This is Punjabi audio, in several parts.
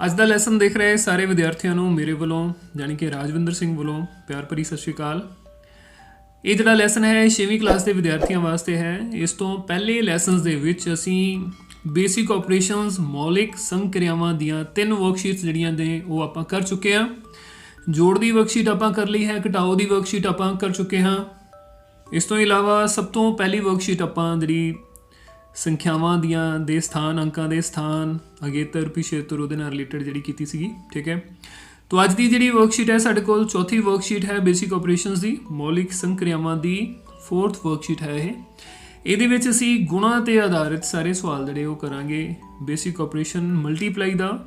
ਅੱਜ ਦਾ ਲੈਸਨ ਦੇਖ ਰਹੇ ਸਾਰੇ ਵਿਦਿਆਰਥੀਆਂ ਨੂੰ ਮੇਰੇ ਵੱਲੋਂ ਯਾਨੀ ਕਿ ਰਾਜਵਿੰਦਰ ਸਿੰਘ ਵੱਲੋਂ ਪਿਆਰ ਭਰੀ ਸਤਿ ਸ਼੍ਰੀ ਅਕਾਲ। ਇਹ ਜਿਹੜਾ ਲੈਸਨ ਹੈ 6ਵੀਂ ਕਲਾਸ ਦੇ ਵਿਦਿਆਰਥੀਆਂ ਵਾਸਤੇ ਹੈ। ਇਸ ਤੋਂ ਪਹਿਲੇ ਲੈਸਨਸ ਦੇ ਵਿੱਚ ਅਸੀਂ ਬੇਸਿਕ ਆਪਰੇਸ਼ਨਸ ਮੌਲਿਕ ਸੰਕਿਰਿਆਵਾਂ ਦੀਆਂ 3 ਵਰਕਸ਼ੀਟਸ ਜਿਹੜੀਆਂ ਨੇ ਉਹ ਆਪਾਂ ਕਰ ਚੁੱਕੇ ਹਾਂ। ਜੋੜ ਦੀ ਵਰਕਸ਼ੀਟ ਆਪਾਂ ਕਰ ਲਈ ਹੈ, ਘਟਾਓ ਦੀ ਵਰਕਸ਼ੀਟ ਆਪਾਂ ਕਰ ਚੁੱਕੇ ਹਾਂ। ਇਸ ਤੋਂ ਇਲਾਵਾ ਸਭ ਤੋਂ ਪਹਿਲੀ ਵਰਕਸ਼ੀਟ ਆਪਾਂ ਜਿਹੜੀ ਸੰਖਿਆਵਾਂ ਦੀਆਂ ਦੇ ਸਥਾਨ, ਅੰਕਾਂ ਦੇ ਸਥਾਨ, ਅਗੇਤਰ ਪਿਛੇਤਰ ਉਹਦੇ ਨਾਲ ਰਿਲੇਟਡ ਜਿਹੜੀ ਕੀਤੀ ਸੀਗੀ। ਠੀਕ ਹੈ, ਤੋ ਅੱਜ ਦੀ ਜਿਹੜੀ ਵਰਕਸ਼ੀਟ ਹੈ ਸਾਡੇ ਕੋਲ ਚੌਥੀ ਵਰਕਸ਼ੀਟ ਹੈ ਬੇਸਿਕ ਆਪਰੇਸ਼ਨਸ ਦੀ, ਮੌਲਿਕ ਸੰਕਿਰਿਆਵਾਂ ਦੀ 4th ਵਰਕਸ਼ੀਟ ਹੈ ਇਹ। ਇਹਦੇ ਵਿੱਚ ਅਸੀਂ ਗੁਣਾ 'ਤੇ ਆਧਾਰਿਤ ਸਾਰੇ ਸਵਾਲ ਜਿਹੜੇ ਉਹ ਕਰਾਂਗੇ। ਬੇਸਿਕ ਆਪਰੇਸ਼ਨ ਮਲਟੀਪਲਾਈ ਦਾ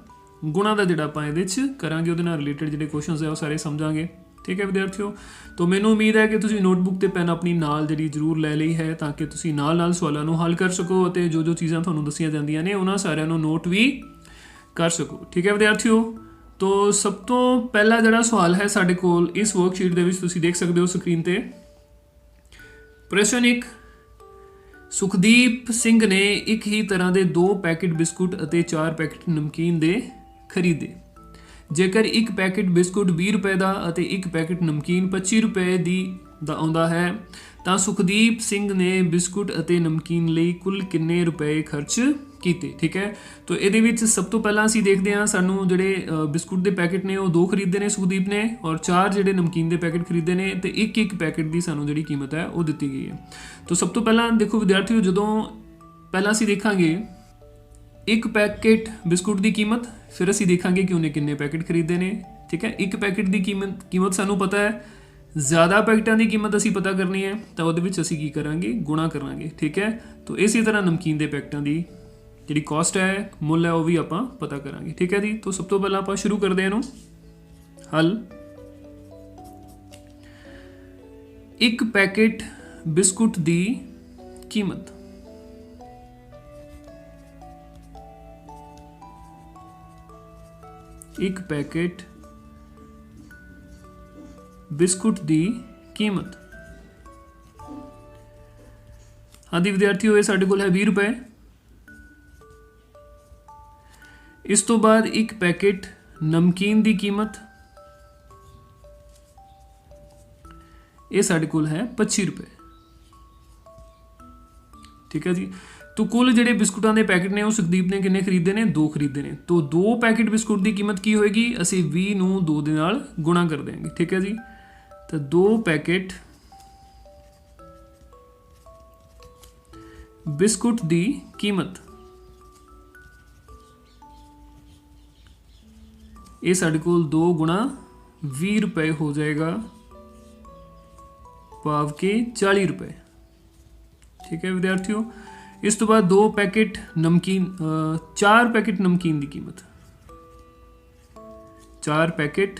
ਗੁਣਾ ਦਾ ਜਿਹੜਾ ਆਪਾਂ ਇਹਦੇ 'ਚ ਕਰਾਂਗੇ ਉਹਦੇ ਨਾਲ ਰਿਲੇਟਡ ਜਿਹੜੇ ਕੁਐਸਚਨਸ ਹੈ ਉਹ ਸਾਰੇ ਸਮਝਾਂਗੇ। ਠੀਕ ਹੈ ਵਿਦਿਆਰਥੀਓ, ਤੋ ਮੈਨੂੰ ਉਮੀਦ ਹੈ ਕਿ ਤੁਸੀਂ ਨੋਟਬੁੱਕ ਤੇ ਪੈਨ ਆਪਣੀ ਨਾਲ ਜਿਹੜੀ ਜ਼ਰੂਰ ਲੈ ਲਈ ਹੈ ਤਾਂ ਕਿ ਤੁਸੀਂ ਨਾਲ ਸਵਾਲਾਂ ਨੂੰ ਹੱਲ ਕਰ ਸਕੋ ਅਤੇ ਜੋ ਚੀਜ਼ਾਂ ਤੁਹਾਨੂੰ ਦੱਸੀਆਂ ਜਾਂਦੀਆਂ ਨੇ ਉਹਨਾਂ ਸਾਰਿਆਂ ਨੂੰ ਨੋਟ ਵੀ ਕਰ ਸਕੋ। ਠੀਕ ਹੈ ਵਿਦਿਆਰਥੀਓ, ਤੋ ਸਭ ਤੋਂ ਪਹਿਲਾ ਜਿਹੜਾ ਸਵਾਲ ਹੈ ਸਾਡੇ ਕੋਲ ਇਸ ਵਰਕਸ਼ੀਟ ਦੇ ਵਿੱਚ ਤੁਸੀਂ ਦੇਖ ਸਕਦੇ ਹੋ ਸਕਰੀਨ ਤੇ। ਪ੍ਰਸ਼ਨ 1, ਸੁਖਦੀਪ ਸਿੰਘ ਨੇ ਇੱਕ ਹੀ ਤਰ੍ਹਾਂ ਦੇ 2 ਪੈਕੇਟ ਬਿਸਕੁਟ ਅਤੇ 4 ਪੈਕੇਟ ਨਮਕੀਨ ਦੇ ਖਰੀਦੇ। ਜੇਕਰ ਇੱਕ ਪੈਕੇਟ ਬਿਸਕੁਟ 20 ਰੁਪਏ ਦਾ ਅਤੇ ਇੱਕ ਪੈਕੇਟ ਨਮਕੀਨ 25 ਰੁਪਏ ਦਾ ਆਉਂਦਾ ਹੈ ਤਾਂ ਸੁਖਦੀਪ ਸਿੰਘ ਨੇ ਬਿਸਕੁਟ ਅਤੇ ਨਮਕੀਨ ਲਈ ਕੁੱਲ ਕਿੰਨੇ ਰੁਪਏ ਖਰਚ ਕੀਤੇ। ਠੀਕ ਹੈ, ਤੋ ਇਹਦੇ ਵਿੱਚ ਸਭ ਤੋਂ ਪਹਿਲਾਂ ਅਸੀਂ ਦੇਖਦੇ ਹਾਂ ਸਾਨੂੰ ਜਿਹੜੇ ਬਿਸਕੁਟ ਦੇ ਪੈਕੇਟ ਨੇ ਉਹ 2 ਖਰੀਦੇ ਨੇ ਸੁਖਦੀਪ ਨੇ ਔਰ 4 ਜਿਹੜੇ ਨਮਕੀਨ ਦੇ ਪੈਕੇਟ ਖਰੀਦੇ ਨੇ ਤੇ ਇੱਕ ਪੈਕੇਟ ਦੀ ਸਾਨੂੰ ਜਿਹੜੀ ਕੀਮਤ ਹੈ ਉਹ ਦਿੱਤੀ ਗਈ ਹੈ। ਤੋ ਸਭ ਤੋਂ ਪਹਿਲਾਂ ਦੇਖੋ ਵਿਦਿਆਰਥੀਓ, ਜਦੋਂ ਪਹਿਲਾਂ ਅਸੀਂ ਦੇਖਾਂਗੇ ਇੱਕ ਪੈਕੇਟ ਬਿਸਕੁਟ ਦੀ ਕੀਮਤ, ਫਿਰ ਅਸੀਂ ਦੇਖਾਂਗੇ ਕਿ ਉਹਨੇ ਕਿੰਨੇ ਪੈਕੇਟ ਖਰੀਦੇ ਨੇ। ਠੀਕ ਹੈ, ਇੱਕ ਪੈਕੇਟ ਦੀ ਕੀਮਤ ਸਾਨੂੰ ਪਤਾ ਹੈ, ਜ਼ਿਆਦਾ ਪੈਕਟਾਂ ਦੀ ਕੀਮਤ ਅਸੀਂ ਪਤਾ ਕਰਨੀ ਹੈ ਤਾਂ ਉਹਦੇ ਵਿੱਚ ਅਸੀਂ ਕੀ ਕਰਾਂਗੇ, ਗੁਣਾ ਕਰਾਂਗੇ। ਠੀਕ ਹੈ, ਤੋ ਇਸੇ ਤਰ੍ਹਾਂ ਨਮਕੀਨ ਦੇ ਪੈਕਟਾਂ ਦੀ ਜਿਹੜੀ ਕਾਸਟ ਹੈ, ਮੁੱਲ ਹੈ, ਉਹ ਵੀ ਆਪਾਂ ਪਤਾ ਕਰਾਂਗੇ। ਠੀਕ ਹੈ ਜੀ, ਤੋ ਸਭ ਤੋਂ ਪਹਿਲਾਂ ਆਪਾਂ ਸ਼ੁਰੂ ਕਰਦੇ ਹਾਂ ਇਹਨੂੰ ਹੱਲ। ਇੱਕ ਪੈਕੇਟ ਬਿਸਕੁਟ ਦੀ ਕੀਮਤ ਇੱਕ ਪੈਕੇਟ ਬਿਸਕੁਟ ਦੀ ਕੀਮਤ ਹਾਂਜੀ ਵਿਦਿਆਰਥੀਓ, ਇਹ ਸਾਡੇ ਕੋਲ ਹੈ 20 ਰੁਪਏ। ਇਸ ਤੋਂ ਬਾਅਦ ਇੱਕ ਪੈਕੇਟ ਨਮਕੀਨ ਦੀ ਕੀਮਤ, ਇਹ ਸਾਡੇ ਕੋਲ ਹੈ 25 ਰੁਪਏ। ਠੀਕ ਹੈ ਜੀ, ਤੋ ਕੁੱਲ ਜਿਹੜੇ ਬਿਸਕੁਟਾਂ ਦੇ ਪੈਕੇਟ ਨੇ ਉਹ ਸੁਖਦੀਪ ਨੇ ਕਿੰਨੇ ਖਰੀਦੇ ਨੇ, 2 ਖਰੀਦੇ ਨੇ। ਤੋ 2 ਪੈਕੇਟ ਬਿਸਕੁਟ ਦੀ ਕੀਮਤ ਕੀ ਹੋਏਗੀ, ਅਸੀਂ 20 ਨੂੰ 2 ਦੇ ਨਾਲ ਗੁਣਾ ਕਰ ਦਿਆਂਗੇ। ਠੀਕ ਹੈ ਜੀ, ਤਾਂ 2 ਪੈਕੇਟ ਬਿਸਕੁਟ ਦੀ ਕੀਮਤ, ਇਹ ਸਾਡੇ ਕੋਲ 2 ਗੁਣਾ 20 ਰੁਪਏ ਹੋ ਜਾਏਗਾ, ਭਾਵ ਕਿ 40 ਰੁਪਏ। ਠੀਕ ਹੈ ਵਿਦਿਆਰਥੀਓ, ਇਸ ਤੋਂ ਬਾਅਦ 2 ਪੈਕੇਟ ਨਮਕੀਨ 4 ਪੈਕੇਟ ਨਮਕੀਨ ਦੀ ਕੀਮਤ, 4 ਪੈਕੇਟ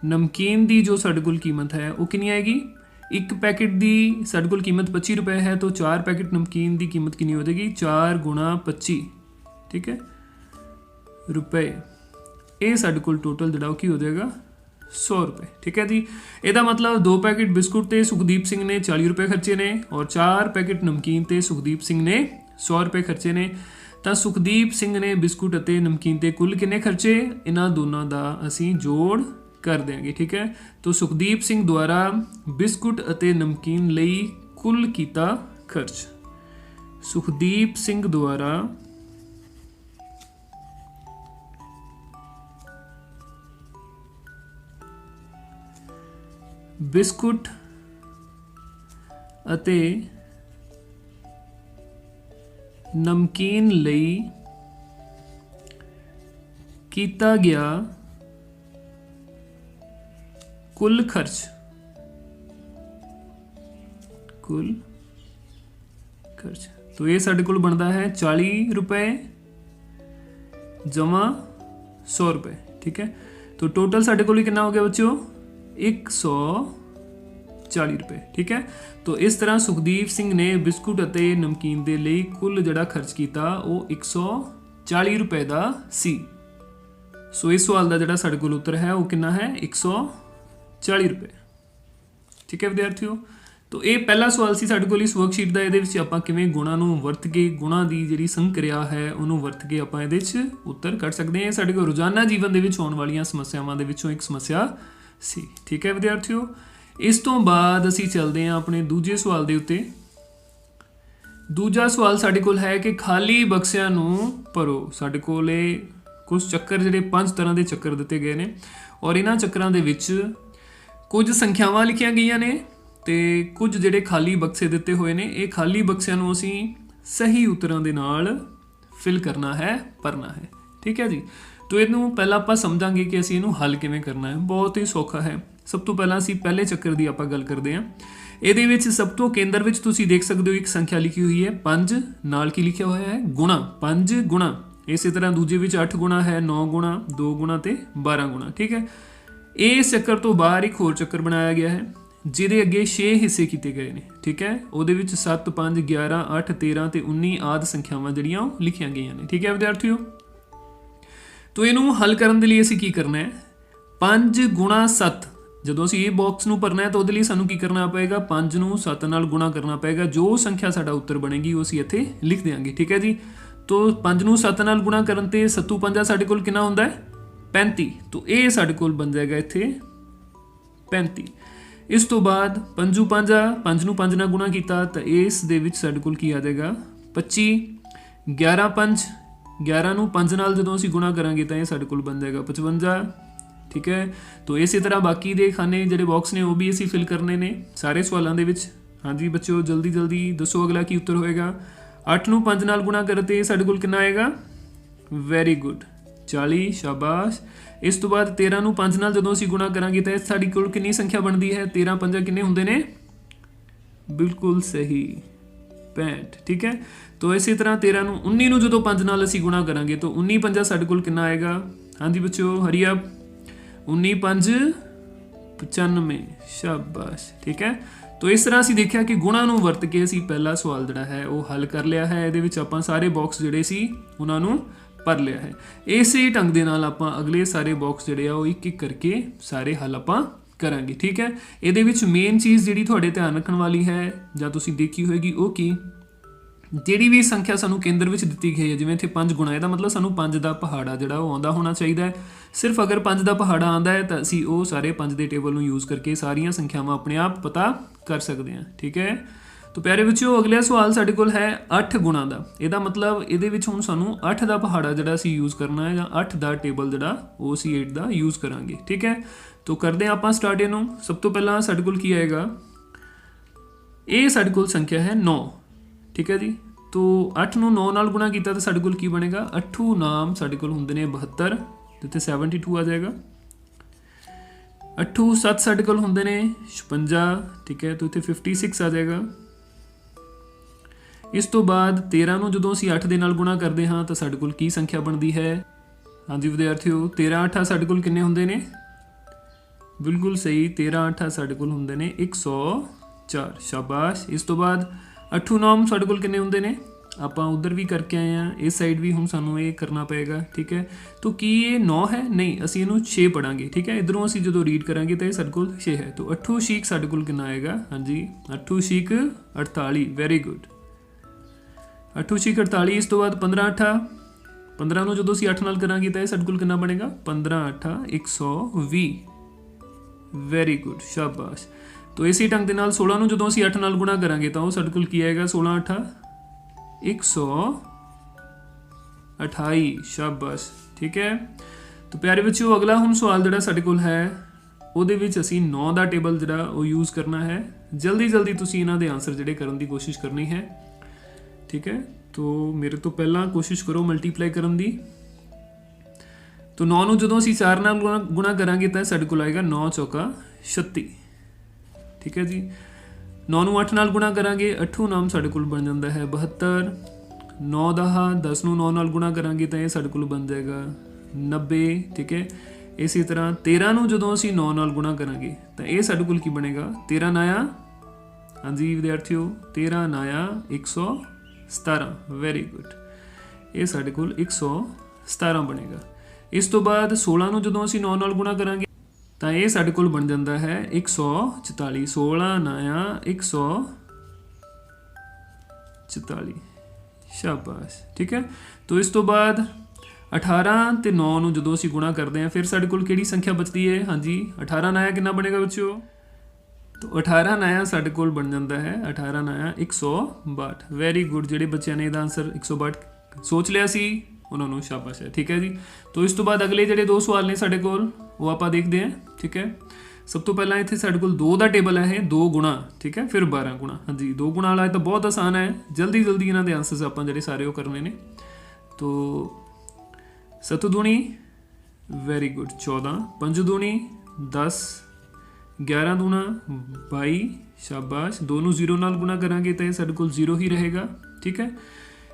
ਨਮਕੀਨ ਦੀ ਜੋ ਸਾਡੇ ਕੋਲ ਕੀਮਤ ਹੈ ਉਹ ਕਿੰਨੀ ਆਏਗੀ। ਇੱਕ ਪੈਕੇਟ ਦੀ ਸਾਡੇ ਕੋਲ ਕੀਮਤ 25 ਰੁਪਏ ਹੈ, ਤਾਂ 4 ਪੈਕੇਟ ਨਮਕੀਨ ਦੀ ਕੀਮਤ ਕਿੰਨੀ ਹੋ ਜਾਏਗੀ, 4 ਗੁਣਾ 25। ਠੀਕ ਹੈ, ਰੁਪਏ। ਇਹ ਸਾਡੇ ਕੋਲ ਟੋਟਲ ਜਿਹੜਾ ਉਹ ਕੀ ਹੋ ਜਾਏਗਾ, 100 ਰੁਪਏ। ਠੀਕ ਹੈ ਜੀ, ਇਹਦਾ ਮਤਲਬ 2 ਪੈਕੇਟ ਬਿਸਕੁਟ ਤੇ ਸੁਖਦੀਪ ਸਿੰਘ ਨੇ 40 ਰੁਪਏ ਖਰਚੇ ਨੇ ਔਰ 4 ਪੈਕੇਟ ਨਮਕੀਨ ਤੇ ਸੁਖਦੀਪ ਸਿੰਘ ਨੇ 100 ਰੁਪਏ ਖਰਚੇ ਨੇ। ਤਾਂ ਸੁਖਦੀਪ ਸਿੰਘ ਨੇ ਬਿਸਕੁਟ ਅਤੇ ਨਮਕੀਨ ਤੇ ਕੁੱਲ ਕਿੰਨੇ ਖਰਚੇ, ਇਹਨਾਂ ਦੋਨਾਂ ਦਾ ਅਸੀਂ ਜੋੜ ਕਰ ਦਿਆਂਗੇ। ਠੀਕ ਹੈ, ਤਾਂ ਸੁਖਦੀਪ ਸਿੰਘ ਦੁਆਰਾ ਬਿਸਕੁਟ ਅਤੇ ਨਮਕੀਨ ਲਈ ਕੁੱਲ ਕੀਤਾ ਖਰਚ, ਸੁਖਦੀਪ ਸਿੰਘ ਦੁਆਰਾ ਬਿਸਕੁਟ ਅਤੇ ਨਮਕੀਨ ਲਈ ਕੀਤਾ ਗਿਆ ਕੁੱਲ ਖਰਚ, ਕੁੱਲ ਖਰਚ। तो ये साढ़े कोल बनता है 40 रुपये जमा 100 रुपये। ठीक है, तो टोटल साढ़े कोल कितना हो गया बच्चों, 140 रुपये। ठीक है, तो इस तरह सुखदीप सिंह ने बिस्कुट ਅਤੇ नमकीन ਦੇ ਲਈ कुल ਜਿਹੜਾ ਖਰਚ ਕੀਤਾ ਉਹ 140 रुपये ਦਾ ਸੀ। सो इस सवाल का ਜਿਹੜਾ ਸਾਡੇ ਕੋਲ ਉੱਤਰ ਹੈ ਉਹ ਕਿੰਨਾ ਹੈ, 140 रुपये। ठीक है विद्यार्थियों, ਤੋ ਇਹ ਪਹਿਲਾ ਸਵਾਲ ਸੀ ਸਾਡੇ ਕੋਲ ਇਸ ਵਰਕਸ਼ੀਟ ਦਾ। ਇਹਦੇ ਵਿੱਚ ਆਪਾਂ ਕਿਵੇਂ ਗੁਣਾਂ ਨੂੰ ਵਰਤ ਕੇ ਗੁਣਾਂ ਦੀ ਜਿਹੜੀ ਸੰਕਿਰਿਆ ਹੈ ਉਹਨੂੰ ਵਰਤ ਕੇ ਆਪਾਂ ਇਹਦੇ 'ਚ ਉੱਤਰ ਕੱਢ ਸਕਦੇ ਹਾਂ। ਇਹ ਸਾਡੇ ਕੋਲ ਰੋਜ਼ਾਨਾ ਜੀਵਨ ਦੇ ਵਿੱਚ ਹੋਣ ਵਾਲੀਆਂ ਸਮੱਸਿਆਵਾਂ ਦੇ ਵਿੱਚੋਂ ਇੱਕ ਸਮੱਸਿਆ ਸੀ। ਠੀਕ ਹੈ ਵਿਦਿਆਰਥੀਓ, ਇਸ ਤੋਂ ਬਾਅਦ ਅਸੀਂ ਚੱਲਦੇ ਹਾਂ ਆਪਣੇ ਦੂਜੇ ਸਵਾਲ ਦੇ ਉੱਤੇ। ਦੂਜਾ ਸਵਾਲ ਸਾਡੇ ਕੋਲ ਹੈ ਕਿ ਖਾਲੀ ਬਕਸਿਆਂ ਨੂੰ ਭਰੋ। ਸਾਡੇ ਕੋਲ ਇਹ ਕੁਝ ਚੱਕਰ ਜਿਹੜੇ 5 ਤਰ੍ਹਾਂ ਦੇ ਚੱਕਰ ਦਿੱਤੇ ਗਏ ਨੇ ਔਰ ਇਹਨਾਂ ਚੱਕਰਾਂ ਦੇ ਵਿੱਚ ਕੁਝ ਸੰਖਿਆਵਾਂ ਲਿਖੀਆਂ ਗਈਆਂ ਨੇ ਤੇ ਕੁਝ ਜਿਹੜੇ ਖਾਲੀ ਬਕਸੇ ਦਿੱਤੇ ਹੋਏ ਨੇ। ਇਹ ਖਾਲੀ ਬਕਸਿਆਂ ਨੂੰ ਅਸੀਂ ਸਹੀ ਉੱਤਰਾਂ ਦੇ ਨਾਲ ਫਿਲ ਕਰਨਾ ਹੈ, ਭਰਨਾ ਹੈ। ਠੀਕ ਹੈ ਜੀ, ਤੋ ਇਹਨੂੰ ਪਹਿਲਾਂ ਆਪਾਂ ਸਮਝਾਂਗੇ ਕਿ ਅਸੀਂ ਇਹਨੂੰ ਹੱਲ ਕਿਵੇਂ ਕਰਨਾ ਹੈ। ਬਹੁਤ ਹੀ ਸੌਖਾ ਹੈ। ਸਭ ਤੋਂ ਪਹਿਲਾਂ ਅਸੀਂ ਪਹਿਲੇ ਚੱਕਰ ਦੀ ਆਪਾਂ ਗੱਲ ਕਰਦੇ ਹਾਂ। ਇਹਦੇ ਵਿੱਚ ਸਭ ਤੋਂ ਕੇਂਦਰ ਵਿੱਚ ਤੁਸੀਂ ਦੇਖ ਸਕਦੇ ਹੋ ਇੱਕ ਸੰਖਿਆ ਲਿਖੀ ਹੋਈ ਹੈ 5, ਨਾਲ ਕੀ ਲਿਖਿਆ ਹੋਇਆ ਹੈ ਗੁਣਾ, 5 ਗੁਣਾ। ਇਸੇ ਤਰ੍ਹਾਂ ਦੂਜੇ ਵਿੱਚ 8 ਗੁਣਾ ਹੈ, 9 ਗੁਣਾ, 2 ਗੁਣਾ ਤੇ 12 ਗੁਣਾ। ਠੀਕ ਹੈ, ਇਸ ਚੱਕਰ ਤੋਂ ਬਾਹਰ ਇੱਕ ਹੋਰ ਚੱਕਰ ਬਣਾਇਆ ਗਿਆ ਹੈ ਜਿਹਦੇ ਅੱਗੇ 6 ਹਿੱਸੇ ਕੀਤੇ ਗਏ ਨੇ। ਠੀਕ ਹੈ, ਉਹਦੇ ਵਿੱਚ 7, 5, 11, 8, 13 ਤੇ 19 ਆਦਿ ਸੰਖਿਆਵਾਂ ਜਿਹੜੀਆਂ ਉਹ ਲਿਖੀਆਂ ਗਈਆਂ ਨੇ। ਠੀਕ ਹੈ ਵਿਦਿਆਰਥੀਓ, ਤੋ ਇਹਨੂੰ ਹੱਲ ਕਰਨ ਦੇ ਲਈ ਅਸੀਂ ਕੀ ਕਰਨਾ ਹੈ, 5 ਗੁਣਾ 7। ਜਦੋਂ ਅਸੀਂ ਇਹ ਬਾਕਸ ਨੂੰ ਭਰਨਾ ਹੈ ਤਾਂ ਉਹਦੇ ਲਈ ਸਾਨੂੰ ਕੀ ਕਰਨਾ ਪਏਗਾ, 5 ਨੂੰ 7 ਨਾਲ ਗੁਣਾ ਕਰਨਾ ਪਏਗਾ। ਜੋ ਸੰਖਿਆ ਸਾਡਾ ਉੱਤਰ ਬਣੇਗੀ ਉਹ ਅਸੀਂ ਇੱਥੇ ਲਿਖ ਦਿਆਂਗੇ। ਠੀਕ ਹੈ ਜੀ, ਤੋ 5 ਨੂੰ 7 ਨਾਲ ਗੁਣਾ ਕਰਨ ਤੇ 7 5 ਸਾਡੇ ਕੋਲ ਕਿੰਨਾ ਹੁੰਦਾ ਹੈ 35। ਤੋ ਇਹ ਸਾਡੇ ਕੋਲ ਬਣ ਜਾਏਗਾ ਇੱਥੇ 35। ਇਸ ਤੋਂ ਬਾਅਦ 5 5 5 ਨੂੰ 5 ਨਾਲ ਗੁਣਾ ਕੀਤਾ ਤਾਂ ਇਸ ਦੇ ਵਿੱਚ ਸਾਡੇ ਕੋਲ ਕੀ ਆ ਜਾਏਗਾ 25। 11 5 11 ਨੂੰ 5 ਨਾਲ ਜਦੋਂ ਅਸੀਂ ਗੁਣਾ ਕਰਾਂਗੇ ਤਾਂ ਇਹ ਸਾਡੇ ਕੋਲ ਬਣ ਜਾਏਗਾ 55। ਠੀਕ ਹੈ, ਤੋ ਇਸੇ ਤਰ੍ਹਾਂ ਬਾਕੀ ਦੇ ਖਾਨੇ ਜਿਹੜੇ ਬਾਕਸ ਨੇ ਉਹ ਵੀ ਅਸੀਂ ਫਿਲ ਕਰਨੇ ਨੇ ਸਾਰੇ ਸਵਾਲਾਂ ਦੇ ਵਿੱਚ। ਹਾਂਜੀ ਬੱਚਿਓ, ਜਲਦੀ ਜਲਦੀ ਦੱਸੋ ਅਗਲਾ ਕੀ ਉੱਤਰ ਹੋਏਗਾ। 8 ਨੂੰ 5 ਨਾਲ ਗੁਣਾ ਕਰਤੇ ਸਾਡੇ ਕੋਲ ਕਿੰਨਾ ਆਏਗਾ, ਵੈਰੀ ਗੁੱਡ 40, ਸ਼ਾਬਾਸ਼। ਇਸ ਤੋਂ ਬਾਅਦ 13 ਨੂੰ 5 ਨਾਲ ਜਦੋਂ ਅਸੀਂ ਗੁਣਾ ਕਰਾਂਗੇ ਤਾਂ ਸਾਡੀ ਕੋਲ ਕਿੰਨੀ ਸੰਖਿਆ ਬਣਦੀ ਹੈ, 13 5 ਕਿੰਨੇ ਹੁੰਦੇ ਨੇ, ਬਿਲਕੁਲ ਸਹੀ 65। ਠੀਕ ਹੈ, ਤੋ ਇਸੇ ਤਰ੍ਹਾਂ 13 ਨੂੰ 19 ਨੂੰ ਜਦੋਂ 5 ਨਾਲ ਅਸੀਂ ਗੁਣਾ ਕਰਾਂਗੇ ਤਾਂ 19 5 ਸਾਡੇ ਕੋਲ ਕਿੰਨਾ ਆਏਗਾ। ਹਾਂਜੀ ਬੱਚਿਓ, ਹਰੀ ਅਪ 19 5 95, ਸ਼ਾਬਾਸ਼। ਠੀਕ ਹੈ, ਤੋ ਇਸ ਤਰ੍ਹਾਂ ਅਸੀਂ ਦੇਖਿਆ ਕਿ ਗੁਣਾਂ ਨੂੰ ਵਰਤ ਕੇ ਅਸੀਂ ਪਹਿਲਾ ਸਵਾਲ ਜਿਹੜਾ ਹੈ ਉਹ ਹੱਲ ਕਰ ਲਿਆ ਹੈ। ਇਹਦੇ ਵਿੱਚ ਆਪਾਂ ਸਾਰੇ ਬਾਕਸ ਜਿਹੜੇ ਸੀ ਉਹਨਾਂ ਨੂੰ ਭਰ ਲਿਆ ਹੈ। ਇਸੇ ਢੰਗ ਦੇ ਨਾਲ ਆਪਾਂ ਅਗਲੇ ਸਾਰੇ ਬਾਕਸ ਜਿਹੜੇ ਆ ਉਹ ਇੱਕ ਇੱਕ ਕਰਕੇ ਸਾਰੇ ਹੱਲ ਆਪਾਂ ਕਰਾਂਗੇ। ਠੀਕ ਹੈ, ਇਹਦੇ ਵਿੱਚ ਮੇਨ ਚੀਜ਼ ਜਿਹੜੀ ਤੁਹਾਡੇ ਧਿਆਨ ਰੱਖਣ ਵਾਲੀ ਹੈ ਜਾਂ ਤੁਸੀਂ ਦੇਖੀ ਹੋਏਗੀ ਉਹ ਕੀ, ਜਿਹੜੀ ਵੀ ਸੰਖਿਆ ਸਾਨੂੰ ਕੇਂਦਰ ਵਿੱਚ ਦਿੱਤੀ ਗਈ ਹੈ, ਜਿਵੇਂ ਇੱਥੇ 5 ਗੁਣਾ, ਇਹਦਾ ਮਤਲਬ ਸਾਨੂੰ 5 ਦਾ ਪਹਾੜਾ ਜਿਹੜਾ ਉਹ ਆਉਂਦਾ ਹੋਣਾ ਚਾਹੀਦਾ ਹੈ। ਸਿਰਫ ਅਗਰ 5 ਦਾ ਪਹਾੜਾ ਆਉਂਦਾ ਹੈ ਤਾਂ ਅਸੀਂ ਉਹ ਸਾਰੇ 5 ਦੇ ਟੇਬਲ ਨੂੰ ਯੂਜ਼ ਕਰਕੇ ਸਾਰੀਆਂ ਸੰਖਿਆਵਾਂ ਆਪਣੇ ਆਪ ਪਤਾ ਕਰ ਸਕਦੇ ਹਾਂ। ਠੀਕ ਹੈ, ਤੋ ਪਿਆਰੇ ਬੱਚਿਓ, ਅਗਲਾ ਸਵਾਲ ਸਾਡੇ ਕੋਲ ਹੈ 8 ਗੁਣਾ ਦਾ। ਇਹਦਾ ਮਤਲਬ ਇਹਦੇ ਵਿੱਚ ਹੁਣ ਸਾਨੂੰ 8 ਦਾ ਪਹਾੜਾ ਜਿਹੜਾ ਅਸੀਂ ਯੂਜ਼ ਕਰਨਾ ਹੈ ਜਾਂ 8 ਦਾ ਟੇਬਲ ਜਿਹੜਾ ਉਹ ਅਸੀਂ 8 ਦਾ ਯੂਜ਼ ਕਰਾਂਗੇ। ਠੀਕ ਹੈ, ਤੋ ਕਰਦੇ ਹਾਂ ਆਪਾਂ ਸਟਾਰਟ ਇਹਨੂੰ। ਸਭ ਤੋਂ ਪਹਿਲਾਂ ਸਾਡੇ ਕੋਲ ਕੀ ਆਏਗਾ, ਇਹ ਸਾਡੇ ਕੋਲ ਸੰਖਿਆ ਹੈ 9। ਠੀਕ ਹੈ ਜੀ, ਤੋ 8 ਨੂੰ 9 ਨਾਲ ਗੁਣਾ ਕੀਤਾ ਤਾਂ ਸਾਡੇ ਕੋਲ ਕੀ ਬਣੇਗਾ, 8 ਨਾਮ ਸਾਡੇ ਕੋਲ ਹੁੰਦੇ ਨੇ 72, ਜਿੱਥੇ 72 ਆ ਜਾਏਗਾ। 8 7 ਸਾਡੇ ਕੋਲ ਹੁੰਦੇ ਨੇ 56। ਠੀਕ ਹੈ, ਤੋ ਇੱਥੇ 56 ਆ ਜਾਏਗਾ। ਇਸ ਤੋਂ ਬਾਅਦ 13 ਨੂੰ ਜਦੋਂ ਅਸੀਂ 8 ਦੇ ਨਾਲ ਗੁਣਾ ਕਰਦੇ ਹਾਂ ਤਾਂ ਸਾਡੇ ਕੋਲ ਕੀ ਸੰਖਿਆ ਬਣਦੀ ਹੈ। ਹਾਂਜੀ ਵਿਦਿਆਰਥੀਓ, 13 8 ਸਾਡੇ ਕੋਲ ਕਿੰਨੇ ਹੁੰਦੇ ਨੇ, ਬਿਲਕੁਲ ਸਹੀ 13 8 ਸਾਡੇ ਕੋਲ ਹੁੰਦੇ ਨੇ 104, ਸ਼ਾਬਾਸ਼। ਇਸ ਤੋਂ ਬਾਅਦ 8 9 ਸਾਡੇ ਕੋਲ ਕਿੰਨੇ ਹੁੰਦੇ ਨੇ, ਆਪਾਂ ਉਧਰ ਵੀ ਕਰਕੇ ਆਏ ਹਾਂ, ਇਸ ਸਾਈਡ ਵੀ ਹੁਣ ਸਾਨੂੰ ਇਹ ਕਰਨਾ ਪਏਗਾ। ਠੀਕ ਹੈ, ਤੋ ਕੀ ਇਹ 9 ਹੈ, ਨਹੀਂ, ਅਸੀਂ ਇਹਨੂੰ 6 ਪੜਾਂਗੇ। ਠੀਕ ਹੈ, ਇਧਰੋਂ ਅਸੀਂ ਜਦੋਂ ਰੀਡ ਕਰਾਂਗੇ ਤਾਂ ਇਹ ਸਾਡੇ ਕੋਲ 6 ਹੈ। ਤੋ 8 6 ਸਾਡੇ ਕੋਲ ਕਿੰਨਾ ਆਏਗਾ, ਹਾਂਜੀ 8 6 48, ਵੈਰੀ ਗੁੱਡ 8 6 48। ਇਸ ਤੋਂ ਬਾਅਦ 15 8 15 ਨੂੰ ਜਦੋਂ ਅਸੀਂ 8 ਨਾਲ ਕਰਾਂਗੇ ਤਾਂ ਇਹ ਸਾਡੇ ਕੋਲ ਕਿੰਨਾ ਬਣੇਗਾ, 15 8 120, ਵੈਰੀ ਗੁੱਡ, ਸ਼ਾਬਾਸ਼। ਤੋ ਇਸੇ ਢੰਗ ਦੇ ਨਾਲ 16 ਨੂੰ ਜਦੋਂ ਅਸੀਂ 8 ਨਾਲ ਗੁਣਾ ਕਰਾਂਗੇ ਤਾਂ ਉਹ ਸਾਡੇ ਕੋਲ ਕੀ ਆਏਗਾ, 16 8 128, ਸ਼ਾਬਾਸ਼। ਠੀਕ ਹੈ, ਤੋ ਪਿਆਰੇ ਬੱਚਿਓ, ਅਗਲਾ ਹੁਣ ਸਵਾਲ ਜਿਹੜਾ ਸਾਡੇ ਕੋਲ ਹੈ ਉਹਦੇ ਵਿੱਚ ਅਸੀਂ 9 ਦਾ ਟੇਬਲ ਜਿਹੜਾ ਉਹ ਯੂਜ਼ ਕਰਨਾ ਹੈ। ਜਲਦੀ ਜਲਦੀ ਤੁਸੀਂ ਇਹਨਾਂ ਦੇ ਆਨਸਰ ਜਿਹੜੇ ਕਰਨ ਦੀ ਕੋਸ਼ਿਸ਼ ਕਰਨੀ ਹੈ। ਠੀਕ ਹੈ, ਤੋ ਮੇਰੇ ਤੋਂ ਪਹਿਲਾਂ ਕੋਸ਼ਿਸ਼ ਕਰੋ ਮਲਟੀਪਲਾਈ ਕਰਨ ਦੀ। ਤੋ 9 ਨੂੰ ਜਦੋਂ ਅਸੀਂ 4 ਨਾਲ ਗੁਣਾ ਕਰਾਂਗੇ ਤਾਂ ਸਾਡੇ ਕੋਲ ਆਏਗਾ 9 ਚੌਕਾ 36। ਠੀਕ ਹੈ ਜੀ, 9 ਨੂੰ 8 ਨਾਲ ਗੁਣਾ ਕਰਾਂਗੇ, 8 ਨਾਮ ਸਾਡੇ ਕੋਲ ਬਣ ਜਾਂਦਾ ਹੈ 72। 9 10 ਨੂੰ 9 ਨਾਲ ਗੁਣਾ ਕਰਾਂਗੇ ਤਾਂ ਇਹ ਸਾਡੇ ਕੋਲ ਬਣ ਜਾਏਗਾ 90। ਠੀਕ ਹੈ, ਇਸੇ ਤਰ੍ਹਾਂ 13 ਨੂੰ ਜਦੋਂ ਅਸੀਂ 9 ਨਾਲ ਗੁਣਾ ਕਰਾਂਗੇ ਤਾਂ ਇਹ ਸਾਡੇ ਕੋਲ ਕੀ ਬਣੇਗਾ, 13 ਨਾਇਆ, ਹਾਂਜੀ ਵਿਦਿਆਰਥੀਓ 13 ਨਾਇਆ 117, ਵੈਰੀ ਗੁੱਡ, ਇਹ ਸਾਡੇ ਕੋਲ 117 ਬਣੇਗਾ। ਇਸ ਤੋਂ ਬਾਅਦ 16 ਨੂੰ ਜਦੋਂ ਅਸੀਂ 9 ਨਾਲ ਗੁਣਾ ਕਰਾਂਗੇ ਤਾਂ ਇਹ ਸਾਡੇ ਕੋਲ ਬਣ ਜਾਂਦਾ ਹੈ 144। 16 9 144। ਸ਼ਾਬਾਸ਼। ਠੀਕ ਹੈ। ਤੋ ਇਸ ਤੋਂ ਬਾਅਦ 18 ਤੇ 9 ਨੂੰ ਜਦੋਂ ਅਸੀਂ ਗੁਣਾ ਕਰਦੇ ਹਾਂ ਫਿਰ ਸਾਡੇ ਕੋਲ ਕਿਹੜੀ ਸੰਖਿਆ ਬਚਦੀ ਹੈ? ਹਾਂਜੀ 18 9 ਕਿੰਨਾ ਬਣੇਗਾ ਬੱਚਿਓ? ਤੋ 18 9 ਸਾਡੇ ਕੋਲ ਬਣ ਜਾਂਦਾ ਹੈ 18 9 162। Very good. ਜਿਹੜੇ ਬੱਚਿਆਂ ਨੇ ਇਹਦਾ ਆਨਸਰ 162 ਸੋਚ ਲਿਆ ਸੀ ਉਹਨਾਂ ਨੂੰ ਸ਼ਾਬਾਸ਼ ਹੈ। ਠੀਕ ਹੈ ਜੀ। ਤੋ ਇਸ ਤੋਂ ਬਾਅਦ ਅਗਲੇ ਜਿਹੜੇ ਦੋ ਸਵਾਲ ਨੇ ਸਾਡੇ ਕੋਲ ਉਹ ਆਪਾਂ ਦੇਖਦੇ ਹਾਂ। ਠੀਕ ਹੈ। ਸਭ ਤੋਂ ਪਹਿਲਾਂ ਇੱਥੇ ਸਾਡੇ ਕੋਲ 2 ਦਾ ਟੇਬਲ ਹੈ, 2 ਗੁਣਾ। ਠੀਕ ਹੈ। ਫਿਰ 12 ਗੁਣਾ। ਹਾਂਜੀ 2 ਗੁਣਾ ਵਾਲਾ ਤਾਂ ਬਹੁਤ ਆਸਾਨ ਹੈ। ਜਲਦੀ ਜਲਦੀ ਇਹਨਾਂ ਦੇ ਆਨਸਰਸ ਆਪਾਂ ਜਿਹੜੇ ਸਾਰੇ ਉਹ ਕਰਨੇ ਨੇ। ਤੋ 7 ਦੂਣੀ ਵੈਰੀ ਗੁੱਡ 14, 5 ਦੂਣੀ 10, 11 ਦੂਣਾ 22 ਸ਼ਾਬਾਸ਼। 2 ਨੂੰ 0 ਨਾਲ ਗੁਣਾ ਕਰਾਂਗੇ ਤਾਂ ਇਹ ਸਾਡੇ ਕੋਲ 0 ਹੀ ਰਹੇਗਾ। ਠੀਕ ਹੈ।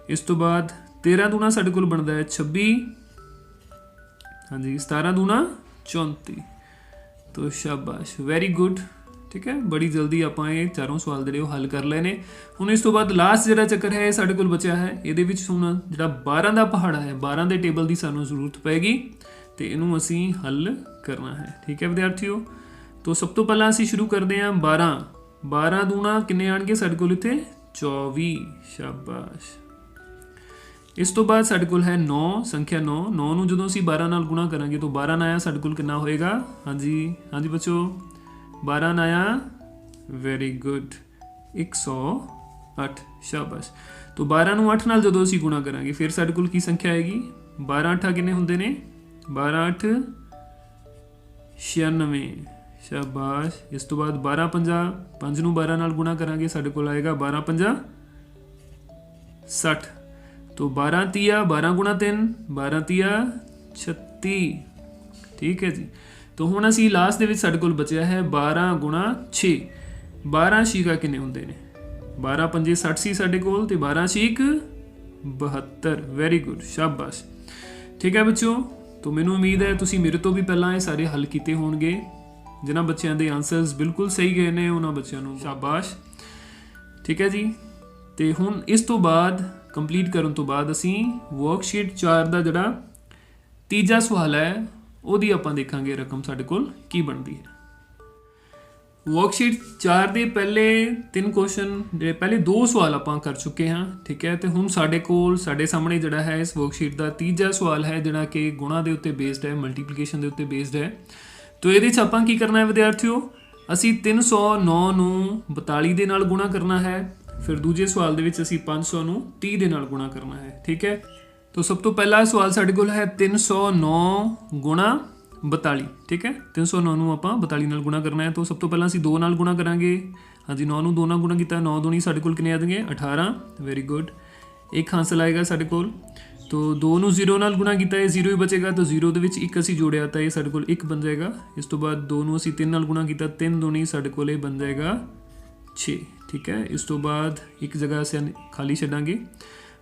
ਇਸ ਤੋਂ ਬਾਅਦ 13 ਦੂਣਾ ਸਾਡੇ ਕੋਲ ਬਣਦਾ ਹੈ 26। ਹਾਂਜੀ 17 ਦੂਣਾ 34। ਤੋ ਸ਼ਾਬਾਸ਼ ਵੈਰੀ ਗੁੱਡ। ਠੀਕ ਹੈ। ਬੜੀ ਜਲਦੀ ਆਪਾਂ ਇਹ ਚਾਰੋਂ ਸਵਾਲ ਜਿਹੜੇ ਉਹ ਹੱਲ ਕਰ ਲਏ ਨੇ। ਹੁਣ ਇਸ ਤੋਂ ਬਾਅਦ ਲਾਸਟ ਜਿਹੜਾ ਚੱਕਰ ਹੈ ਇਹ ਸਾਡੇ ਕੋਲ ਬਚਿਆ ਹੈ। ਇਹਦੇ ਵਿੱਚ ਹੁਣ ਜਿਹੜਾ 12 ਦਾ ਪਹਾੜਾ ਹੈ 12 ਦੇ ਟੇਬਲ ਦੀ ਸਾਨੂੰ ਜ਼ਰੂਰਤ ਪਏਗੀ ਤੇ ਇਹਨੂੰ ਅਸੀਂ ਹੱਲ ਕਰਨਾ ਹੈ। ਠੀਕ ਹੈ ਵਿਦਿਆਰਥੀਓ। ਤੋ ਸਭ ਤੋਂ ਪਹਿਲਾਂ ਅਸੀਂ ਸ਼ੁਰੂ ਕਰਦੇ ਹਾਂ 12। 12 ਦੂਣਾ ਕਿੰਨੇ ਆਣਗੇ ਸਾਡੇ ਕੋਲ ਇੱਥੇ? 24। ਸ਼ਾਬਾਸ਼। ਇਸ ਤੋਂ ਬਾਅਦ ਸਾਡੇ ਕੋਲ ਹੈ 9, ਸੰਖਿਆ 9। 9 ਨੂੰ ਜਦੋਂ ਅਸੀਂ 12 ਨਾਲ ਗੁਣਾ ਕਰਾਂਗੇ ਤਾਂ 12 9 ਸਾਡੇ ਕੋਲ ਕਿੰਨਾ ਹੋਏਗਾ? ਹਾਂਜੀ ਬੱਚੋ 12 9 ਵੈਰੀ ਗੁੱਡ 108। ਸ਼ਾਬਾਸ਼। ਤੋ 12 ਨੂੰ 8 ਨਾਲ ਜਦੋਂ ਅਸੀਂ ਗੁਣਾ ਕਰਾਂਗੇ ਫਿਰ ਸਾਡੇ ਕੋਲ ਕੀ ਸੰਖਿਆ ਆਏਗੀ? 12 8 ਕਿੰਨੇ ਹੁੰਦੇ ਨੇ? 12 8 96। ਸ਼ਾਬਾਸ਼। ਇਸ ਤੋਂ ਬਾਅਦ 12 50, 5 ਨੂੰ 12 ਨਾਲ ਗੁਣਾ ਕਰਾਂਗੇ ਸਾਡੇ ਕੋਲ ਆਏਗਾ 12 50 60। तो 12 तीया 12 गुणा 3 12 तीया 36। ठीक है जी। तो हुण असीं लास्ट दे विच साडे कोल बचिया है 12 गुणा 6। 12 छीका किन्ने हुंदे ने? 12 पंजे 60 सी साडे कोल ते 12 छीक 72। वेरी गुड शाबाश। ठीक है बच्चों। तो मैनूं उम्मीद है तुसीं मेरे तो भी पहलां ये सारे हल कीते होणगे। जिन्हां बच्चिआं दे आंसर्स बिल्कुल सही गए ने उन्हां बच्चिआं नूं शाबाश। ठीक है जी। ਤੇ ਹੁਣ ਇਸ ਤੋਂ ਬਾਅਦ ਕੰਪਲੀਟ ਕਰਨ ਤੋਂ ਬਾਅਦ ਅਸੀਂ ਵਰਕਸ਼ੀਟ 4 ਦਾ ਜਿਹੜਾ ਤੀਜਾ ਸਵਾਲ ਹੈ ਉਹਦੀ ਆਪਾਂ ਦੇਖਾਂਗੇ ਰਕਮ ਸਾਡੇ ਕੋਲ ਕੀ ਬਣਦੀ ਹੈ। ਵਰਕਸ਼ੀਟ 4 ਦੇ ਪਹਿਲੇ 3 ਕੁਐਸਚਨ ਜਿਹੜੇ ਪਹਿਲੇ 2 ਸਵਾਲ ਆਪਾਂ ਕਰ ਚੁੱਕੇ ਹਾਂ। ਠੀਕ ਹੈ। ਤੇ ਹੁਣ ਸਾਡੇ ਸਾਹਮਣੇ ਜਿਹੜਾ ਹੈ ਇਸ ਵਰਕਸ਼ੀਟ ਦਾ ਤੀਜਾ ਸਵਾਲ ਹੈ ਜਿਹੜਾ ਕਿ ਗੁਣਾ ਦੇ ਉੱਤੇ ਬੇਸਡ ਹੈ, ਮਲਟੀਪਲੀਕੇਸ਼ਨ ਦੇ ਉੱਤੇ ਬੇਸਡ ਹੈ। ਤੋ ਇਹਦੇ 'ਚ ਆਪਾਂ ਕੀ ਕਰਨਾ ਹੈ ਵਿਦਿਆਰਥੀਓ? ਅਸੀਂ 309 ਨੂੰ 42 ਦੇ ਨਾਲ ਗੁਣਾ ਕਰਨਾ ਹੈ। ਫਿਰ ਦੂਜੇ ਸਵਾਲ ਦੇ ਵਿੱਚ ਅਸੀਂ 500 ਨੂੰ 30 ਦੇ ਨਾਲ ਗੁਣਾ ਕਰਨਾ ਹੈ। ਠੀਕ ਹੈ। तो सब तो पहला सवाल साडे कोल है 309 गुणा 42। ठीक है। 309 ਨੂੰ ਆਪਾਂ 42 ਨਾਲ ਗੁਣਾ ਕਰਨਾ ਹੈ। तो सब तो पहला ਅਸੀਂ 2 ਨਾਲ ਗੁਣਾ ਕਰਾਂਗੇ। ਹਾਂਜੀ 9 ਨੂੰ 2 ਨਾਲ ਗੁਣਾ ਕੀਤਾ 9 दूनी ਸਾਡੇ ਕੋਲ ਕਿੰਨੇ ਆ ਜਾਣਗੇ 18। Very good. एक हासिल आएगा ਸਾਡੇ ਕੋਲ। तो 2 ਨੂੰ 0 ਨਾਲ ਗੁਣਾ ਕੀਤਾ ਹੈ 0 ਹੀ ਬਚੇਗਾ। तो 0 ਦੇ ਵਿੱਚ 1 ਅਸੀਂ ਜੋੜਿਆ ਤਾਂ ਇਹ ਸਾਡੇ ਕੋਲ 1 ਬਣ ਜਾਏਗਾ। ਇਸ ਤੋਂ ਬਾਅਦ 2 ਨੂੰ ਅਸੀਂ 3 ਨਾਲ ਗੁਣਾ ਕੀਤਾ 3 दूनी ਸਾਡੇ ਕੋਲ ਇਹ ਬਣ ਜਾਏਗਾ 6। ठीक है। इस तो बाद एक जगह से खाली छड्डांगे।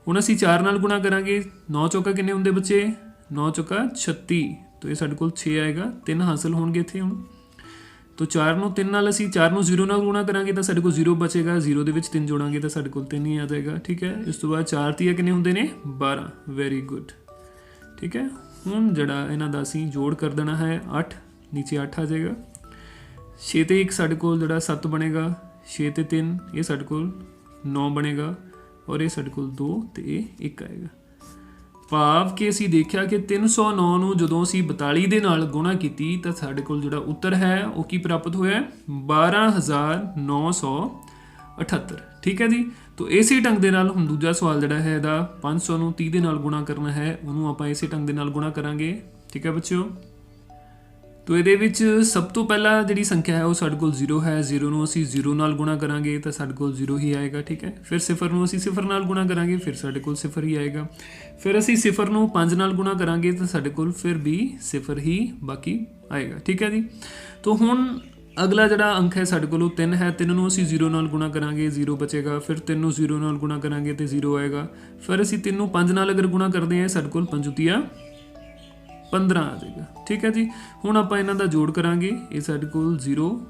हुण असीं 4 नाल गुणा करांगे। 9 चौका किन्ने हुंदे बच्चे? 9 चौका 36। तो ये साडे कोल 6 आएगा। 3 हासिल होणगे इत्थे हुण। तो 4 ਨੂੰ 3 ਨਾਲ ਅਸੀਂ 4 ਨੂੰ 0 ਨਾਲ ਗੁਣਾ ਕਰਾਂਗੇ ਤਾਂ ਸਾਡੇ ਕੋਲ 0 ਬਚੇਗਾ। 0 ਦੇ ਵਿੱਚ 3 ਜੋੜਾਂਗੇ ਤਾਂ ਸਾਡੇ ਕੋਲ 3 ਹੀ ਆ ਜਾਏਗਾ। ਠੀਕ ਹੈ। ਇਸ ਤੋਂ ਬਾਅਦ 4 ਤੀਆ ਕਿੰਨੇ ਹੁੰਦੇ ਨੇ 12। Very good. ਠੀਕ ਹੈ। ਹੁਣ ਜਿਹੜਾ ਇਹਨਾਂ ਦਾ ਅਸੀਂ ਜੋੜ ਕਰ ਦੇਣਾ ਹੈ 8 ਨੀਚੇ 8 ਆ ਜਾਏਗਾ। 6 ਤੇ 1 ਸਾਡੇ ਕੋਲ ਜਿਹੜਾ 7 ਬਣੇਗਾ। 6 ਤੇ 3 ਇਹ ਸਾਡੇ ਕੋਲ 9 ਬਣੇਗਾ ਔਰ ਇਹ ਸਾਡੇ ਕੋਲ 2 ਤੇ ਇਹ 1 ਆਏਗਾ। ਭਾਵ ਕਿ ਅਸੀਂ ਦੇਖਿਆ ਕਿ 309 ਨੂੰ ਜਦੋਂ ਅਸੀਂ 42 ਦੇ ਨਾਲ ਗੁਣਾ ਕੀਤੀ ਤਾਂ ਸਾਡੇ ਕੋਲ ਜਿਹੜਾ ਉੱਤਰ ਹੈ ਉਹ ਕੀ ਪ੍ਰਾਪਤ ਹੋਇਆ 12978। ਠੀਕ ਹੈ ਜੀ। तो ਇਸੇ ਢੰਗ ਦੇ ਨਾਲ ਹੁਣ ਦੂਜਾ ਸਵਾਲ ਜਿਹੜਾ ਹੈ ਇਹਦਾ 500 ਨੂੰ 30 ਦੇ ਨਾਲ ਗੁਣਾ ਕਰਨਾ ਹੈ ਉਹਨੂੰ ਆਪਾਂ ਇਸੇ ਢੰਗ ਦੇ ਨਾਲ ਗੁਣਾ ਕਰਾਂਗੇ। ਠੀਕ ਹੈ ਬੱਚਿਓ। तो ਇਹਦੇ ਵਿੱਚ ਸਭ ਤੋਂ ਪਹਿਲਾਂ ਜਿਹੜੀ ਸੰਖਿਆ ਹੈ ਉਹ ਸਾਡੇ ਕੋਲ 0 ਹੈ। 0 ਨੂੰ ਅਸੀਂ 0 ਨਾਲ ਗੁਣਾ ਕਰਾਂਗੇ ਤਾਂ ਸਾਡੇ ਕੋਲ 0 ਹੀ ਆਏਗਾ। ਠੀਕ ਹੈ। ਫਿਰ 0 ਨੂੰ ਅਸੀਂ 0 ਨਾਲ ਗੁਣਾ ਕਰਾਂਗੇ ਫਿਰ ਸਾਡੇ ਕੋਲ 0 ਹੀ ਆਏਗਾ। ਫਿਰ ਅਸੀਂ 0 ਨੂੰ 5 ਨਾਲ ਗੁਣਾ ਕਰਾਂਗੇ ਤਾਂ ਸਾਡੇ ਕੋਲ ਫਿਰ ਵੀ 0 ਹੀ ਬਾਕੀ ਆਏਗਾ। ਠੀਕ ਹੈ ਜੀ। तो ਹੁਣ ਅਗਲਾ ਜਿਹੜਾ ਅੰਕ ਹੈ ਸਾਡੇ ਕੋਲ ਉਹ 3 ਹੈ। 3 ਨੂੰ ਅਸੀਂ 0 ਨਾਲ ਗੁਣਾ ਕਰਾਂਗੇ 0 ਬਚੇਗਾ। ਫਿਰ 3 ਨੂੰ 0 ਨਾਲ ਗੁਣਾ ਕਰਾਂਗੇ ਤੇ 0 ਆਏਗਾ। ਫਿਰ ਅਸੀਂ 3 ਨੂੰ 5 ਨਾਲ ਅਗਰ ਗੁਣਾ ਕਰਦੇ ਹਾਂ ਸਾਡੇ ਕੋਲ 5 ਤੀਆ 15 ਆ ਜਾਏਗਾ। ਠੀਕ ਹੈ ਜੀ। ਹੁਣ ਆਪਾਂ ਇਹਨਾਂ ਦਾ ਜੋੜ ਕਰਾਂਗੇ। ਇਹ ਸਾਡੇ ਕੋਲ 0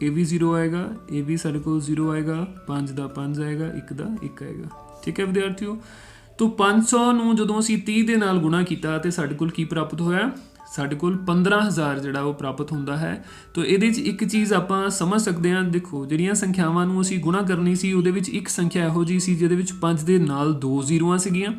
ਇਹ ਵੀ 0 ਆਏਗਾ। ਇਹ ਵੀ ਸਾਡੇ ਕੋਲ 0 ਆਏਗਾ। 5 ਦਾ 5 ਆਏਗਾ। 1 ਦਾ 1 ਆਏਗਾ। ਠੀਕ ਹੈ ਵਿਦਿਆਰਥੀਓ। तो 500 ਨੂੰ ਜਦੋਂ ਅਸੀਂ 30 ਦੇ ਨਾਲ ਗੁਣਾ ਕੀਤਾ ਤੇ ਸਾਡੇ ਕੋਲ ਕੀ ਪ੍ਰਾਪਤ ਹੋਇਆ ਸਾਡੇ ਕੋਲ 15000 ਜਿਹੜਾ ਉਹ ਪ੍ਰਾਪਤ ਹੁੰਦਾ ਹੈ। ਤੋ ਇਹਦੇ 'ਚ ਇੱਕ ਚੀਜ਼ ਆਪਾਂ ਸਮਝ ਸਕਦੇ ਹਾਂ, ਦੇਖੋ ਜਿਹੜੀਆਂ ਸੰਖਿਆਵਾਂ ਨੂੰ ਅਸੀਂ ਗੁਣਾ ਕਰਨੀ ਸੀ ਉਹਦੇ ਵਿੱਚ ਇੱਕ ਸੰਖਿਆ ਇਹੋ ਜਿਹੀ ਸੀ ਜਿਹਦੇ ਵਿੱਚ 5 ਦੇ ਨਾਲ 2 ਜ਼ੀਰੋਆਂ ਸੀਗੀਆਂ,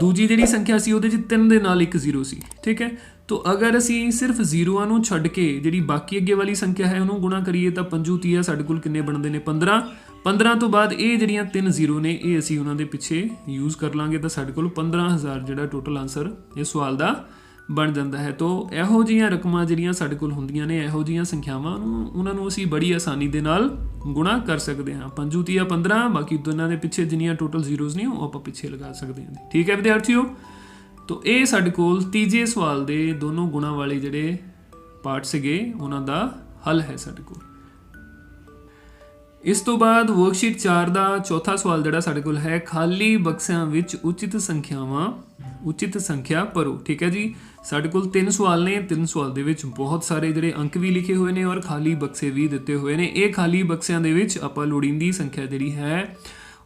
ਦੂਜੀ ਜਿਹੜੀ ਸੰਖਿਆ ਸੀ ਉਹਦੇ 'ਚ 3 ਦੇ ਨਾਲ 1 ਜ਼ੀਰੋ ਸੀ। ਠੀਕ ਹੈ, ਤੋ ਅਗਰ ਅਸੀਂ ਸਿਰਫ ਜ਼ੀਰੋਆਂ ਨੂੰ ਛੱਡ ਕੇ ਜਿਹੜੀ ਬਾਕੀ ਅੱਗੇ ਵਾਲੀ ਸੰਖਿਆ ਹੈ ਉਹਨੂੰ ਗੁਣਾ ਕਰੀਏ ਤਾਂ 5 ਤੀਆ ਸਾਡੇ ਕੋਲ ਕਿੰਨੇ ਬਣਦੇ ਨੇ 15। 15 ਤੋਂ ਬਾਅਦ ਇਹ ਜਿਹੜੀਆਂ 3 ਜ਼ੀਰੋ ਨੇ ਇਹ ਅਸੀਂ ਉਹਨਾਂ ਦੇ ਪਿੱਛੇ ਯੂਜ਼ ਕਰ ਲਾਂਗੇ ਤਾਂ ਸਾਡੇ ਕੋਲ 15000 ਜਿਹੜਾ ਟੋਟਲ ਆਨਸਰ ਇਸ ਸਵਾਲ ਦਾ ਬਣ ਜਾਂਦਾ ਹੈ। ਤੋ ਇਹੋ ਜਿਹੀਆਂ ਰਕਮਾਂ ਜਿਹੜੀਆਂ ਸਾਡੇ ਕੋਲ ਹੁੰਦੀਆਂ ਨੇ, ਇਹੋ ਜਿਹੀਆਂ ਸੰਖਿਆਵਾਂ ਨੂੰ ਉਹਨਾਂ ਨੂੰ ਅਸੀਂ ਬੜੀ ਆਸਾਨੀ ਦੇ ਨਾਲ ਗੁਣਾ ਕਰ ਸਕਦੇ ਹਾਂ। 5 ਤੀਆ 15, ਬਾਕੀ ਦੋਨਾਂ ਦੇ ਪਿੱਛੇ ਜਿੰਨੀਆਂ ਟੋਟਲ ਜ਼ੀਰੋਜ਼ ਨੇ ਉਹ ਆਪਾਂ ਪਿੱਛੇ ਲਗਾ ਸਕਦੇ ਹਾਂ। ਠੀਕ ਹੈ ਵਿਦਿਆਰਥੀਓ, ਤੋ ਇਹ ਸਾਡੇ ਕੋਲ ਤੀਜੇ ਸਵਾਲ ਦੇ ਦੋਨੋਂ ਗੁਣਾ ਵਾਲੇ ਜਿਹੜੇ ਪਾਰਟ ਸੀਗੇ ਉਹਨਾਂ ਦਾ ਹੱਲ ਹੈ ਸਾਡੇ ਕੋਲ। ਇਸ ਤੋਂ ਬਾਅਦ ਵਰਕਸ਼ੀਟ 4 ਦਾ ਚੌਥਾ ਸਵਾਲ ਜਿਹੜਾ ਸਾਡੇ ਕੋਲ ਹੈ, ਖਾਲੀ ਬਕਸਿਆਂ ਵਿੱਚ ਉਚਿਤ ਸੰਖਿਆ ਭਰੋ। ਠੀਕ ਹੈ ਜੀ, ਸਾਡੇ ਕੋਲ 3 ਸਵਾਲ ਨੇ, 3 ਸਵਾਲ ਦੇ ਵਿੱਚ ਬਹੁਤ ਸਾਰੇ ਜਿਹੜੇ ਅੰਕ ਵੀ ਲਿਖੇ ਹੋਏ ਨੇ ਔਰ ਖਾਲੀ ਬਕਸੇ ਵੀ ਦਿੱਤੇ ਹੋਏ ਨੇ। ਇਹ ਖਾਲੀ ਬਕਸਿਆਂ ਦੇ ਵਿੱਚ ਆਪਾਂ ਲੋੜੀਂਦੀ ਸੰਖਿਆ ਜਿਹੜੀ ਹੈ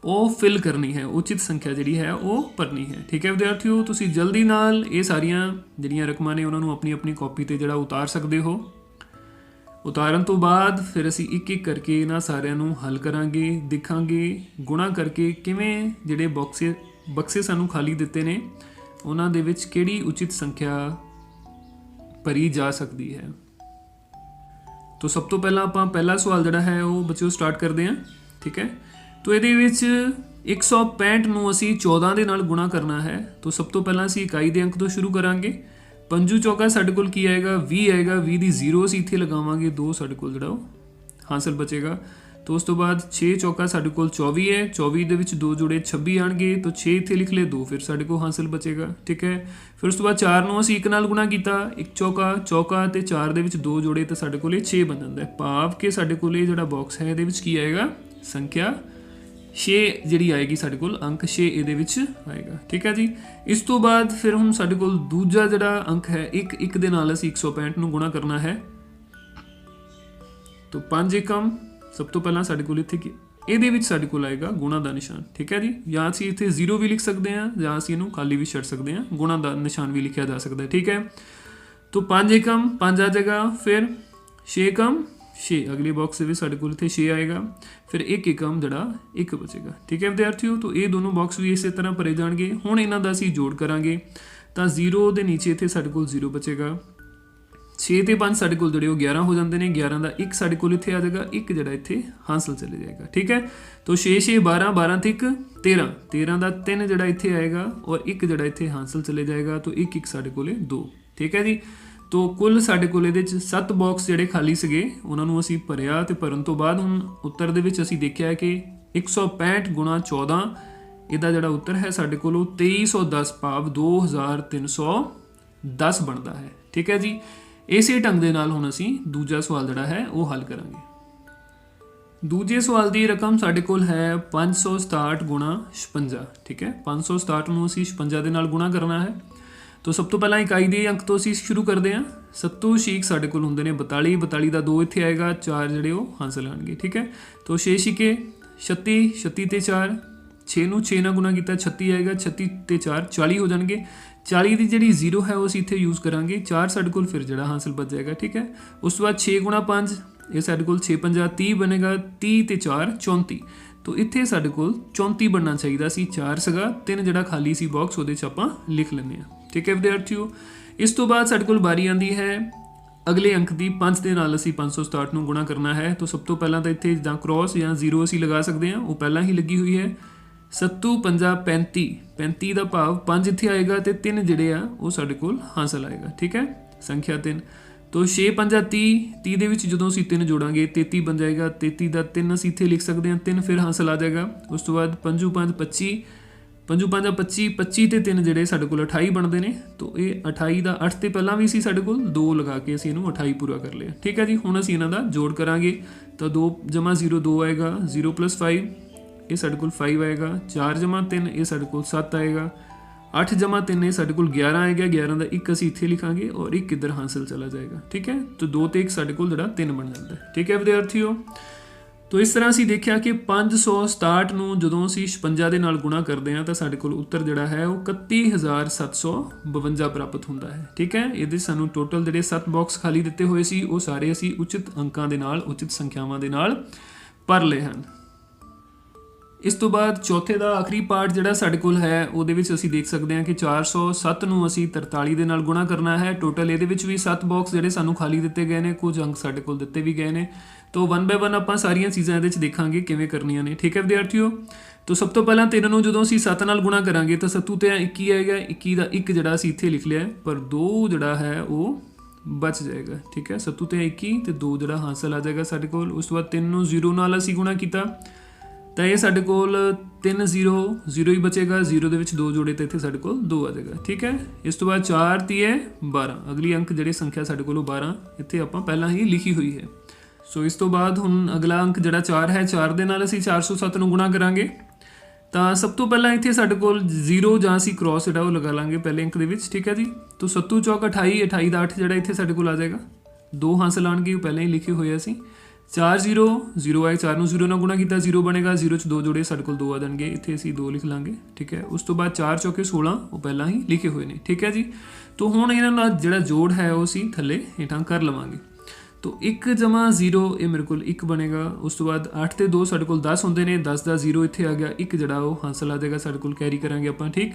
ਉਹ ਫਿਲ ਕਰਨੀ ਹੈ, ਉਚਿਤ ਸੰਖਿਆ ਜਿਹੜੀ ਹੈ ਉਹ ਭਰਨੀ ਹੈ। ਠੀਕ ਹੈ ਵਿਦਿਆਰਥੀਓ, ਤੁਸੀਂ ਜਲਦੀ ਨਾਲ ਇਹ ਸਾਰੀਆਂ ਜਿਹੜੀਆਂ ਰਕਮਾਂ ਨੇ ਉਹਨਾਂ ਨੂੰ ਆਪਣੀ ਆਪਣੀ ਕਾਪੀ ਤੇ ਜਿਹੜਾ ਉਤਾਰ ਸਕਦੇ ਹੋ। ਉਤਾਰਨ ਤੋਂ ਬਾਅਦ ਫਿਰ ਅਸੀਂ ਇੱਕ ਇੱਕ ਕਰਕੇ ਇਹਨਾਂ ਸਾਰਿਆਂ ਨੂੰ ਹੱਲ ਕਰਾਂਗੇ, ਦੇਖਾਂਗੇ ਗੁਣਾ ਕਰਕੇ ਕਿਵੇਂ ਜਿਹੜੇ ਬਕਸੇ ਸਾਨੂੰ ਖਾਲੀ ਦਿੱਤੇ ਨੇ ਉਹਨਾਂ ਦੇ ਵਿੱਚ ਕਿਹੜੀ ਉਚਿਤ ਸੰਖਿਆ ਭਰੀ ਜਾ ਸਕਦੀ ਹੈ। ਤੋ ਸਭ ਤੋਂ ਪਹਿਲਾਂ ਆਪਾਂ ਪਹਿਲਾ ਸਵਾਲ ਜਿਹੜਾ ਹੈ ਉਹ ਬੱਚਿਓ ਸਟਾਰਟ ਕਰਦੇ ਹਾਂ। ਠੀਕ ਹੈ, ਤੋ ਇਹਦੇ ਵਿੱਚ 165 ਨੂੰ ਅਸੀਂ 14 ਦੇ ਨਾਲ ਗੁਣਾ ਕਰਨਾ ਹੈ। ਤੋ ਸਭ ਤੋਂ ਪਹਿਲਾਂ ਅਸੀਂ ਇਕਾਈ ਦੇ ਅੰਕ ਤੋਂ ਸ਼ੁਰੂ ਕਰਾਂਗੇ। 5 ਚੌਕਾ ਸਾਡੇ ਕੋਲ ਕੀ ਆਏਗਾ 20 ਆਏਗਾ, 20 ਦੀ 0 ਅਸੀਂ ਇੱਥੇ ਲਗਾਵਾਂਗੇ, 2 ਸਾਡੇ ਕੋਲ ਜਿਹੜਾ ਉਹ ਹਾਸਲ ਬਚੇਗਾ। ਤੋ ਉਸ ਤੋਂ ਬਾਅਦ 6 ਚੌਕਾ ਸਾਡੇ ਕੋਲ 24 ਹੈ, 24 ਦੇ ਵਿੱਚ 2 ਜੋੜੇ 26 ਆਣਗੇ, ਤੋ 6 ਇੱਥੇ ਲਿਖ ਲਏ, 2 ਫਿਰ ਸਾਡੇ ਕੋਲ ਹਾਸਲ ਬਚੇਗਾ। ਠੀਕ ਹੈ, ਫਿਰ ਉਸ ਤੋਂ ਬਾਅਦ 4 ਨੂੰ ਅਸੀਂ 1 ਨਾਲ ਗੁਣਾ ਕੀਤਾ, 1 ਚੌਕਾ ਤੇ 4 ਦੇ ਵਿੱਚ 2 ਜੋੜੇ ਤਾਂ ਸਾਡੇ ਕੋਲ ਇਹ 6 ਬਣ ਜਾਂਦਾ ਹੈ। ਭਾਵ ਕਿ ਸਾਡੇ ਕੋਲ ਇਹ ਜਿਹੜਾ ਬਾਕਸ ਹੈ ਇਹਦੇ ਵਿੱਚ ਕੀ ਆਏਗਾ ਸੰਖਿਆ 6 ਜਿਹੜੀ ਆਏਗੀ ਸਾਡੇ ਕੋਲ, ਅੰਕ 6 ਇਹਦੇ ਵਿੱਚ ਆਏਗਾ। ਠੀਕ ਹੈ ਜੀ, ਇਸ ਤੋਂ ਬਾਅਦ ਫਿਰ ਹੁਣ ਸਾਡੇ ਕੋਲ ਦੂਜਾ ਜਿਹੜਾ ਅੰਕ ਹੈ 1 ਦੇ ਨਾਲ ਅਸੀਂ 165 ਨੂੰ ਗੁਣਾ ਕਰਨਾ ਹੈ। ਤੋ 5 ਏਕਮ ਸਭ ਤੋਂ ਪਹਿਲਾਂ ਸਾਡੇ ਕੋਲ ਇੱਥੇ ਇਹਦੇ ਵਿੱਚ ਸਾਡੇ ਕੋਲ ਆਏਗਾ ਗੁਣਾ ਦਾ ਨਿਸ਼ਾਨ। ਠੀਕ ਹੈ ਜੀ, ਜਾਂ ਅਸੀਂ ਇੱਥੇ 0 ਵੀ ਲਿਖ ਸਕਦੇ ਹਾਂ ਜਾਂ ਅਸੀਂ ਇਹਨੂੰ ਖਾਲੀ ਵੀ ਛੱਡ ਸਕਦੇ ਹਾਂ, ਗੁਣਾ ਦਾ ਨਿਸ਼ਾਨ ਵੀ ਲਿਖਿਆ ਜਾ ਸਕਦਾ ਹੈ। ਠੀਕ ਹੈ, ਤੋ 5 ਏਕਮ 5 ਆ ਜਾਏਗਾ, ਫਿਰ 6 ਏਕਮ 6 ਅਗਲੇ ਬਾਕਸ ਦੇ ਵਿੱਚ ਸਾਡੇ ਕੋਲ ਇੱਥੇ 6 ਆਏਗਾ, ਫਿਰ 1 ਏਕਮ ਜਿਹੜਾ 1 ਬਚੇਗਾ। ਠੀਕ ਹੈ ਵਿਦਿਆਰਥੀਓ, ਤੋ ਇਹ ਦੋਨੋਂ ਬਾਕਸ ਵੀ ਇਸੇ ਤਰ੍ਹਾਂ ਭਰੇ ਜਾਣਗੇ। ਹੁਣ ਇਹਨਾਂ ਦਾ ਅਸੀਂ ਜੋੜ ਕਰਾਂਗੇ ਤਾਂ 0 ਦੇ ਨੀਚੇ ਇੱਥੇ ਸਾਡੇ ਕੋਲ 0 ਬਚੇਗਾ, 6 ਤੇ 5 ਸਾਡੇ ਕੋਲ ਜਿਹੜੇ ਉਹ 11 ਹੋ ਜਾਂਦੇ ਨੇ, 11 ਦਾ 1 ਸਾਡੇ ਕੋਲ ਇੱਥੇ ਆ ਜਾਏਗਾ, 1 ਜਿਹੜਾ ਇੱਥੇ ਹਾਸਲ ਚਲੇ ਜਾਏਗਾ। ਠੀਕ ਹੈ, ਤੋ 6 6 12 12 ਤੇ 1 13, 13 ਦਾ 3 ਜਿਹੜਾ ਇੱਥੇ ਆਏਗਾ ਔਰ 1 ਜਿਹੜਾ ਇੱਥੇ ਹਾਸਲ ਚਲੇ ਜਾਏਗਾ, ਤੋ 1 1 ਸਾਡੇ ਕੋਲੇ 2। ਠੀਕ ਹੈ ਜੀ, ਤੋ ਕੁੱਲ ਸਾਡੇ ਕੋਲ ਇਹਦੇ 'ਚ 7 ਬਾਕਸ ਜਿਹੜੇ ਖਾਲੀ ਸੀਗੇ ਉਹਨਾਂ ਨੂੰ ਅਸੀਂ ਭਰਿਆ ਤੇ ਭਰਨ ਤੋਂ ਬਾਅਦ ਹੁਣ ਉੱਤਰ ਦੇ ਵਿੱਚ ਅਸੀਂ ਦੇਖਿਆ ਕਿ 165 ਗੁਣਾ 14 ਇਹਦਾ ਜਿਹੜਾ ਉੱਤਰ ਹੈ ਸਾਡੇ ਕੋਲ ਉਹ 2310 ਭਾਵ 2310 ਬਣਦਾ ਹੈ। ਠੀਕ ਹੈ ਜੀ, ਇਸੇ ਢੰਗ ਦੇ ਨਾਲ ਹੁਣ ਅਸੀਂ ਦੂਜਾ ਸਵਾਲ ਜਿਹੜਾ ਹੈ ਉਹ ਹੱਲ ਕਰਾਂਗੇ। ਦੂਜੇ ਸਵਾਲ ਦੀ ਰਕਮ ਸਾਡੇ ਕੋਲ ਹੈ 567 ਗੁਣਾ 56। ਠੀਕ ਹੈ, 567 ਨੂੰ ਅਸੀਂ 56 ਦੇ ਨਾਲ ਗੁਣਾ ਕਰਨਾ ਹੈ। ਤੋ ਸਭ ਤੋਂ ਪਹਿਲਾਂ ਇਕਾਈ ਦੇ ਅੰਕ ਤੋਂ ਅਸੀਂ ਸ਼ੁਰੂ ਕਰਦੇ ਹਾਂ। 7 ਛੀਕ ਸਾਡੇ ਕੋਲ ਹੁੰਦੇ ਨੇ 42, 42 ਦਾ 2 ਇੱਥੇ ਆਏਗਾ, 4 ਜਿਹੜੇ ਉਹ ਹਾਸਲ ਆਣਗੇ। ਠੀਕ ਹੈ, ਤੋ 6 ਛੀਕੇ 36, 36 ਤੇ 4, 6 ਨੂੰ 6 ਨਾਲ ਗੁਣਾ ਕੀਤਾ 36 ਆਏਗਾ, 36 ਤੇ 4 40 ਹੋ ਜਾਣਗੇ। 40 ਦੀ ਜਿਹੜੀ 0 ਹੈ ਉਹ ਅਸੀਂ ਇੱਥੇ ਯੂਜ਼ ਕਰਾਂਗੇ, 4 ਸਾਡੇ ਕੋਲ ਫਿਰ ਜਿਹੜਾ ਹਾਸਲ ਬਚ ਜਾਏਗਾ। ਠੀਕ ਹੈ, ਉਸ ਤੋਂ ਬਾਅਦ 6 ਗੁਣਾ 5 ਇਹ ਸਾਡੇ ਕੋਲ 6 50 30 ਬਣੇਗਾ, 30 ਤੇ 4 34। ਤੋ ਇੱਥੇ ਸਾਡੇ ਕੋਲ 34 ਬਣਨਾ ਚਾਹੀਦਾ ਸੀ, 4 ਸੀਗਾ, 3 ਜਿਹੜਾ ਖਾਲੀ ਸੀ ਬਾਕਸ ਉਹਦੇ 'ਚ ਆਪਾਂ ਲਿਖ ਲੈਂਦੇ ਹਾਂ। ਠੀਕ ਹੈ ਵਿਦਿਆਰਥੀਓ, ਇਸ ਤੋਂ ਬਾਅਦ ਸਾਡੇ ਕੋਲ ਵਾਰੀ ਆਉਂਦੀ ਹੈ ਅਗਲੇ ਅੰਕ ਦੀ। 5 ਦੇ ਨਾਲ ਅਸੀਂ 567 ਨੂੰ ਗੁਣਾ ਕਰਨਾ ਹੈ। ਤੋ ਸਭ ਤੋਂ ਪਹਿਲਾਂ ਤਾਂ ਇੱਥੇ ਜਾਂ ਕ੍ਰੋਸ ਜਾਂ 0 ਅਸੀਂ ਲਗਾ ਸਕਦੇ ਹਾਂ, ਉਹ ਪਹਿਲਾਂ ਹੀ ਲੱਗੀ ਹੋਈ ਹੈ। 7 50 35, 35 ਦਾ ਭਾਵ 5 ਇੱਥੇ ਆਏਗਾ ਤੇ 3 ਜਿਹੜੇ ਆ ਉਹ ਸਾਡੇ ਕੋਲ ਹਾਸਲ ਆਏਗਾ। ਠੀਕ ਹੈ, ਸੰਖਿਆ 3। ਤੋ 6 50 30, 30 ਦੇ ਵਿੱਚ ਜਦੋਂ ਅਸੀਂ 3 ਜੋੜਾਂਗੇ 33 ਬਣ ਜਾਏਗਾ, 33 ਦਾ 3 ਅਸੀਂ ਇੱਥੇ ਲਿਖ ਸਕਦੇ ਹਾਂ, 3 ਫਿਰ ਹਾਸਲ ਆ ਜਾਏਗਾ। ਉਸ ਤੋਂ ਬਾਅਦ 5 5 25, 5 5 25, 25 ਤੇ 3 ਜਿਹੜੇ ਸਾਡੇ ਕੋਲ 28 ਬਣਦੇ ਨੇ। ਤੋ ਇਹ 28 ਦਾ 8 ਤੇ ਪਹਿਲਾਂ ਵੀ ਸੀ ਸਾਡੇ ਕੋਲ, 2 ਲਗਾ ਕੇ ਅਸੀਂ ਇਹਨੂੰ 28 ਪੂਰਾ ਕਰ ਲਿਆ। ਠੀਕ ਹੈ ਜੀ, ਹੁਣ ਅਸੀਂ ਇਹਨਾਂ ਦਾ ਜੋੜ ਕਰਾਂਗੇ ਤਾਂ 2 ਜਮਾ 0 2 ਆਏਗਾ, 0 + 5 ਇਹ ਸਾਡੇ ਕੋਲ 5 ਆਏਗਾ, 4 ਜਮਾ 3 ਇਹ ਸਾਡੇ ਕੋਲ 7 ਆਏਗਾ, 8 ਜਮਾ 3 ਇਹ ਸਾਡੇ ਕੋਲ 11 ਆਏਗਾ, 11 ਦਾ 1 ਅਸੀਂ ਇੱਥੇ ਲਿਖਾਂਗੇ ਔਰ 1 ਇੱਧਰ ਹਾਸਲ ਚਲਾ ਜਾਏਗਾ। ਠੀਕ ਹੈ, ਤੋ 2 ਤੇ 1 ਸਾਡੇ ਕੋਲ ਜਿਹੜਾ 3 ਬਣ ਜਾਂਦਾ ਹੈ। ਠੀਕ ਹੈ ਵਿਦਿਆਰਥੀਓ, ਤੋ ਇਸ ਤਰ੍ਹਾਂ ਅਸੀਂ ਦੇਖਿਆ ਕਿ 567 ਨੂੰ ਜਦੋਂ ਅਸੀਂ 56 ਦੇ ਨਾਲ ਗੁਣਾ ਕਰਦੇ ਹਾਂ ਤਾਂ ਸਾਡੇ ਕੋਲ ਉੱਤਰ ਜਿਹੜਾ ਹੈ ਉਹ 31752 ਪ੍ਰਾਪਤ ਹੁੰਦਾ ਹੈ। ਠੀਕ ਹੈ, ਇਹਦੇ ਸਾਨੂੰ ਟੋਟਲ ਜਿਹੜੇ 7 ਬਾਕਸ ਖਾਲੀ ਦਿੱਤੇ ਹੋਏ ਸੀ ਉਹ ਸਾਰੇ ਅਸੀਂ ਉਚਿਤ ਅੰਕਾਂ ਦੇ ਨਾਲ, ਉਚਿਤ ਸੰਖਿਆਵਾਂ ਦੇ ਨਾਲ ਭਰ ਲਏ ਹਨ। ਇਸ ਤੋਂ ਬਾਅਦ ਚੌਥੇ ਦਾ ਆਖਰੀ ਪਾਰਟ ਜਿਹੜਾ ਸਾਡੇ ਕੋਲ ਹੈ ਉਹਦੇ ਵਿੱਚ ਅਸੀਂ ਦੇਖ ਸਕਦੇ ਹਾਂ ਕਿ 407 ਨੂੰ ਅਸੀਂ 43 ਦੇ ਨਾਲ ਗੁਣਾ ਕਰਨਾ ਹੈ। ਟੋਟਲ ਇਹਦੇ ਵਿੱਚ ਵੀ 7 ਬਾਕਸ ਜਿਹੜੇ ਸਾਨੂੰ ਖਾਲੀ ਦਿੱਤੇ ਗਏ ਨੇ, ਕੁਝ ਅੰਕ ਸਾਡੇ ਕੋਲ ਦਿੱਤੇ ਵੀ ਗਏ ਨੇ। ਤੋ 1 ਬਾਏ 1 ਆਪਾਂ ਸਾਰੀਆਂ ਚੀਜ਼ਾਂ ਇਹਦੇ 'ਚ ਦੇਖਾਂਗੇ ਕਿਵੇਂ ਕਰਨੀਆਂ ਨੇ। ਠੀਕ ਹੈ ਵਿਦਿਆਰਥੀਓ, ਤੋ ਸਭ ਤੋਂ ਪਹਿਲਾਂ 3 ਨੂੰ ਜਦੋਂ ਅਸੀਂ 7 ਨਾਲ ਗੁਣਾ ਕਰਾਂਗੇ ਤਾਂ 7 ਤੇ 21 ਆਏਗਾ। 21 ਦਾ 1 ਜਿਹੜਾ ਅਸੀਂ ਇੱਥੇ ਲਿਖ ਲਿਆ, ਪਰ 2 ਜਿਹੜਾ ਹੈ ਉਹ ਬਚ ਜਾਏਗਾ। ਠੀਕ ਹੈ, 7 ਤੇ 21 ਤੇ 2 ਜਿਹੜਾ ਹਾਸਲ ਆ ਜਾਏਗਾ ਸਾਡੇ ਕੋਲ। ਉਸ ਤੋਂ ਬਾਅਦ 3 ਨੂੰ 0 ਨਾਲ ਅਸੀਂ ਗੁਣਾ ਕੀਤਾ ਤਾਂ ਇਹ ਸਾਡੇ ਕੋਲ 3 0 0 ਹੀ ਬਚੇਗਾ। 0 ਦੇ ਵਿੱਚ 2 ਜੋੜੇ ਤਾਂ ਇੱਥੇ ਸਾਡੇ ਕੋਲ 2 ਆ ਜਾਏਗਾ। ਠੀਕ ਹੈ, ਇਸ ਤੋਂ ਬਾਅਦ 4 ਤੀਏ 12, ਅਗਲੀ ਅੰਕ ਜਿਹੜੀ ਸੰਖਿਆ ਸਾਡੇ ਕੋਲ 12 ਇੱਥੇ ਆਪਾਂ ਪਹਿਲਾਂ ਹੀ ਲਿਖੀ ਹੋਈ ਹੈ। ਸੋ ਇਸ ਤੋਂ ਬਾਅਦ ਹੁਣ ਅਗਲਾ ਅੰਕ ਜਿਹੜਾ 4 ਹੈ, 4 ਦੇ ਨਾਲ ਅਸੀਂ 407 ਨੂੰ ਗੁਣਾ ਕਰਾਂਗੇ ਤਾਂ ਸਭ ਤੋਂ ਪਹਿਲਾਂ ਇੱਥੇ ਸਾਡੇ ਕੋਲ 0 ਜਾਂ ਅਸੀਂ ਕ੍ਰੋਸ ਜਿਹੜਾ ਉਹ ਲਗਾ ਲਾਂਗੇ ਪਹਿਲੇ ਅੰਕ ਦੇ ਵਿੱਚ। ਠੀਕ ਹੈ ਜੀ, ਤੋ 7 ਚੌਕ 28, 28 ਦਾ 8 ਜਿਹੜਾ ਇੱਥੇ ਸਾਡੇ ਕੋਲ ਆ ਜਾਏਗਾ। 2 ਹਾਸਲ ਆਉਣਗੇ, ਉਹ ਪਹਿਲਾਂ ਹੀ ਲਿਖੇ ਹੋਏ ਅਸੀਂ। 4 0 0 ਆਏ, 4 ਨੂੰ 0 ਨਾਲ ਗੁਣਾ ਕੀਤਾ 0 ਬਣੇਗਾ। 0 'ਚ 2 ਜੋੜੇ ਸਾਡੇ ਕੋਲ 2 ਆ ਜਾਣਗੇ, ਇੱਥੇ ਅਸੀਂ 2 ਲਿਖ ਲਾਂਗੇ। ਠੀਕ ਹੈ, ਉਸ ਤੋਂ ਬਾਅਦ 4 ਚੌਕੇ 16 ਉਹ ਪਹਿਲਾਂ ਹੀ ਲਿਖੇ ਹੋਏ ਨੇ। ਠੀਕ ਹੈ ਜੀ, ਤੋ ਹੁਣ ਇਹਨਾਂ ਨਾਲ ਜਿਹੜਾ ਜੋੜ ਹੈ ਉਹ ਅਸੀਂ ਥੱਲੇ ਹੇਠਾਂ ਕਰ ਲਵਾਂਗੇ। ਤੋ 1 ਜਮਾ 0 ਇਹ ਮੇਰੇ ਕੋਲ 1 ਬਣੇਗਾ। ਉਸ ਤੋਂ ਬਾਅਦ 8 ਤੇ 2 ਸਾਡੇ ਕੋਲ 10 ਹੁੰਦੇ ਨੇ, 10 ਦਾ 0 ਇੱਥੇ ਆ ਗਿਆ, 1 ਜਿਹੜਾ ਉਹ ਹਾਸਲ ਆ ਜਾਏਗਾ ਸਾਡੇ ਕੋਲ, ਕੈਰੀ ਕਰਾਂਗੇ ਆਪਾਂ। ਠੀਕ,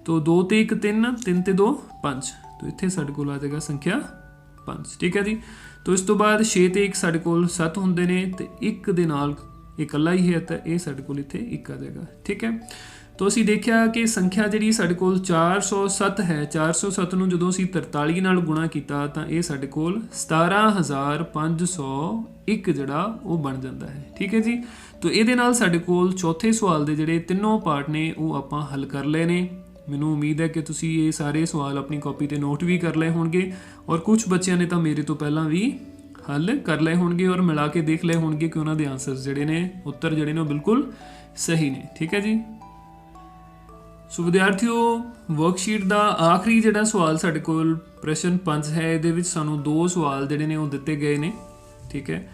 ਤੋ 2 ਤੇ 1 3, 3 ਤੇ 2 5, ਤੋ ਇੱਥੇ ਸਾਡੇ ਕੋਲ ਆ ਜਾਏਗਾ ਸੰਖਿਆ 5। ਠੀਕ ਹੈ ਜੀ, ਤੋ ਇਸ ਤੋਂ ਬਾਅਦ 6 ਤੇ 1 ਸਾਡੇ ਕੋਲ 7 ਹੁੰਦੇ ਨੇ ਤੇ 1 ਦੇ ਨਾਲ ਇਕੱਲਾ ਹੀ ਹੈ ਤਾਂ ਇਹ ਸਾਡੇ ਕੋਲ ਇੱਥੇ 1 ਆ ਜਾਏਗਾ। ਠੀਕ ਹੈ, ਤੋ ਅਸੀਂ ਦੇਖਿਆ ਕਿ ਸੰਖਿਆ ਜਿਹੜੀ ਸਾਡੇ ਕੋਲ 407 ਹੈ, 407 ਨੂੰ ਜਦੋਂ ਅਸੀਂ 43 ਨਾਲ ਗੁਣਾ ਕੀਤਾ ਤਾਂ ਇਹ ਸਾਡੇ ਕੋਲ 17501 ਜਿਹੜਾ ਉਹ ਬਣ ਜਾਂਦਾ ਹੈ। ਠੀਕ ਹੈ ਜੀ, ਤੋ ਇਹਦੇ ਨਾਲ ਸਾਡੇ ਕੋਲ ਚੌਥੇ ਸਵਾਲ ਦੇ ਜਿਹੜੇ ਤਿੰਨੋਂ ਪਾਰਟ ਨੇ ਉਹ ਆਪਾਂ ਹੱਲ ਕਰ ਲਏ ਨੇ। ਮੈਨੂੰ ਉਮੀਦ ਹੈ ਕਿ ਤੁਸੀਂ ਇਹ ਸਾਰੇ ਸਵਾਲ ਆਪਣੀ ਕਾਪੀ ਤੇ ਨੋਟ ਵੀ ਕਰ ਲਏ ਹੋਣਗੇ ਔਰ ਕੁਝ ਬੱਚਿਆਂ ਨੇ ਤਾਂ ਮੇਰੇ ਤੋਂ ਪਹਿਲਾਂ ਵੀ ਹੱਲ ਕਰ ਲਏ ਹੋਣਗੇ ਔਰ ਮਿਲਾ ਕੇ ਦੇਖ ਲਏ ਹੋਣਗੇ ਕਿ ਉਹਨਾਂ ਦੇ ਆਨਸਰਸ ਜਿਹੜੇ ਨੇ, ਉੱਤਰ ਜਿਹੜੇ ਨੇ ਉਹ ਬਿਲਕੁਲ ਸਹੀ ਨੇ। ਠੀਕ ਹੈ ਜੀ, ਸੋ ਵਿਦਿਆਰਥੀਓ ਵਰਕਸ਼ੀਟ ਦਾ ਆਖਰੀ ਜਿਹੜਾ ਸਵਾਲ ਸਾਡੇ ਕੋਲ ਪ੍ਰਸ਼ਨ 5 ਹੈ, ਇਹਦੇ ਵਿੱਚ ਸਾਨੂੰ 2 ਸਵਾਲ ਜਿਹੜੇ ਨੇ ਉਹ ਦਿੱਤੇ ਗਏ ਨੇ। ਠੀਕ ਹੈ,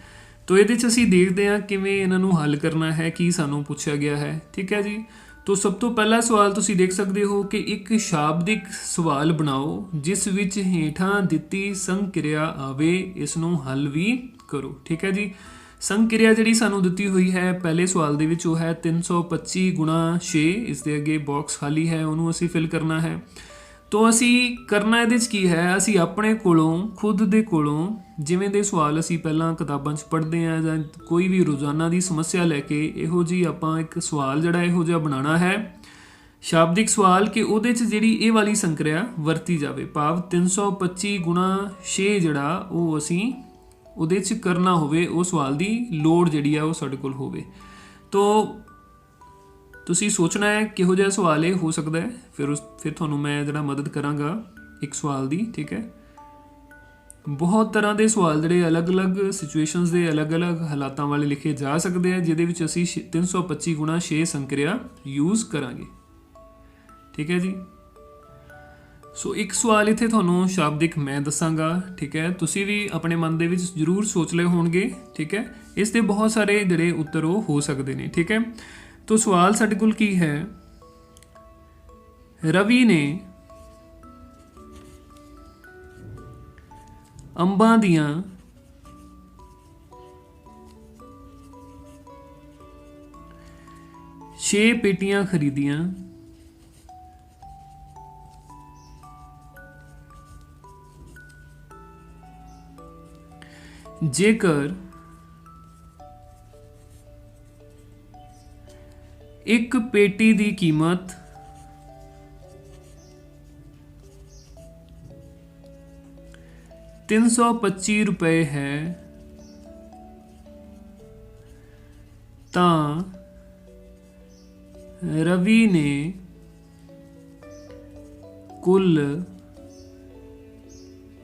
ਤੋ ਇਹਦੇ 'ਚ ਅਸੀਂ ਦੇਖਦੇ ਹਾਂ ਕਿਵੇਂ ਇਹਨਾਂ ਨੂੰ ਹੱਲ ਕਰਨਾ ਹੈ, ਕੀ ਸਾਨੂੰ ਪੁੱਛਿਆ ਗਿਆ ਹੈ। ਠੀਕ ਹੈ ਜੀ, ਤੋ ਸਭ ਤੋਂ ਪਹਿਲਾ ਸਵਾਲ ਤੁਸੀਂ ਦੇਖ ਸਕਦੇ ਹੋ ਕਿ ਇੱਕ ਸ਼ਾਬਦਿਕ ਸਵਾਲ ਬਣਾਓ ਜਿਸ ਵਿੱਚ ਹੇਠਾਂ ਦਿੱਤੀ ਸੰਕਿਰਿਆ ਆਵੇ, ਇਸ ਨੂੰ ਹੱਲ ਵੀ ਕਰੋ। ਠੀਕ ਹੈ ਜੀ, ਸੰਕਿਰਿਆ ਜਿਹੜੀ ਸਾਨੂੰ ਦਿੱਤੀ ਹੋਈ ਹੈ ਪਹਿਲੇ ਸਵਾਲ ਦੇ ਵਿੱਚ ਉਹ ਹੈ 325 ਗੁਣਾ 6, ਇਸ ਦੇ ਅੱਗੇ ਬਾਕਸ ਖਾਲੀ ਹੈ, ਉਹਨੂੰ ਅਸੀਂ ਫਿਲ ਕਰਨਾ ਹੈ। ਤੋ ਅਸੀਂ ਕਰਨਾ ਇਹਦੇ 'ਚ ਕੀ ਹੈ, ਅਸੀਂ ਆਪਣੇ ਕੋਲੋਂ, ਖੁਦ ਦੇ ਕੋਲੋਂ ਜਿਵੇਂ ਦੇ ਸਵਾਲ ਅਸੀਂ ਪਹਿਲਾਂ ਕਿਤਾਬਾਂ 'ਚ ਪੜ੍ਹਦੇ ਹਾਂ ਜਾਂ ਕੋਈ ਵੀ ਰੋਜ਼ਾਨਾ ਦੀ ਸਮੱਸਿਆ ਲੈ ਕੇ ਇਹੋ ਜਿਹੀ ਆਪਾਂ ਇੱਕ ਸਵਾਲ ਜਿਹੜਾ ਇਹੋ ਜਿਹਾ ਬਣਾਉਣਾ ਹੈ, ਸ਼ਾਬਦਿਕ ਸਵਾਲ, ਕਿ ਉਹਦੇ 'ਚ ਜਿਹੜੀ ਇਹ ਵਾਲੀ ਸੰਕਿਰਿਆ ਵਰਤੀ ਜਾਵੇ, ਭਾਵ 325 ਗੁਣਾ 6 ਜਿਹੜਾ ਉਹ ਅਸੀਂ ਉਹਦੇ 'ਚ ਕਰਨਾ ਹੋਵੇ, ਉਹ ਸਵਾਲ ਦੀ ਲੋੜ ਜਿਹੜੀ ਆ ਉਹ ਸਾਡੇ ਕੋਲ ਹੋਵੇ। ਤੋ ਤੁਸੀਂ ਸੋਚਣਾ ਹੈ ਕਿਹੋ ਜਿਹਾ ਸਵਾਲ ਇਹ ਹੋ ਸਕਦਾ ਹੈ, ਫਿਰ ਤੁਹਾਨੂੰ ਮੈਂ ਜਿਹੜਾ ਮਦਦ ਕਰਾਂਗਾ ਇੱਕ ਸਵਾਲ ਦੀ। ਠੀਕ ਹੈ, ਬਹੁਤ ਤਰ੍ਹਾਂ ਦੇ ਸਵਾਲ ਜਿਹੜੇ ਅਲੱਗ-ਅਲੱਗ ਸਿਚੁਏਸ਼ਨਸ ਦੇ ਅਲੱਗ-ਅਲੱਗ ਹਾਲਾਤਾਂ ਵਾਲੇ ਲਿਖੇ ਜਾ ਸਕਦੇ ਆ, ਜਿਹਦੇ ਵਿੱਚ ਅਸੀਂ 325 ਗੁਣਾ 6 ਸੰਕਿਰਿਆ ਯੂਜ਼ ਕਰਾਂਗੇ। ਠੀਕ ਹੈ ਜੀ, ਸੋ ਇੱਕ ਸਵਾਲ ਇੱਥੇ ਤੁਹਾਨੂੰ ਸ਼ਾਬਦਿਕ ਮੈਂ ਦੱਸਾਂਗਾ। ਠੀਕ ਹੈ, ਤੁਸੀਂ ਵੀ ਆਪਣੇ ਮਨ ਦੇ ਵਿੱਚ ਜ਼ਰੂਰ ਸੋਚ ਲਏ ਹੋਣਗੇ। ਠੀਕ ਹੈ, ਇਸ ਦੇ ਬਹੁਤ ਸਾਰੇ ਜਿਹੜੇ ਉੱਤਰ ਉਹ ਹੋ ਸਕਦੇ ਨੇ। ਠੀਕ ਹੈ, ਤੋ ਸਵਾਲ ਸਾਡੇ ਕੋਲ ਕੀ ਹੈ, ਰਵੀ ਨੇ ਅੰਬਾਂ ਦੀਆਂ 6 ਪੇਟੀਆਂ ਖਰੀਦੀਆਂ ਜੇਕਰ ਇੱਕ ਪੇਟੀ ਦੀ ਕੀਮਤ 325 रुपए है ਤਾਂ ਰਵੀ ਨੇ ਕੁੱਲ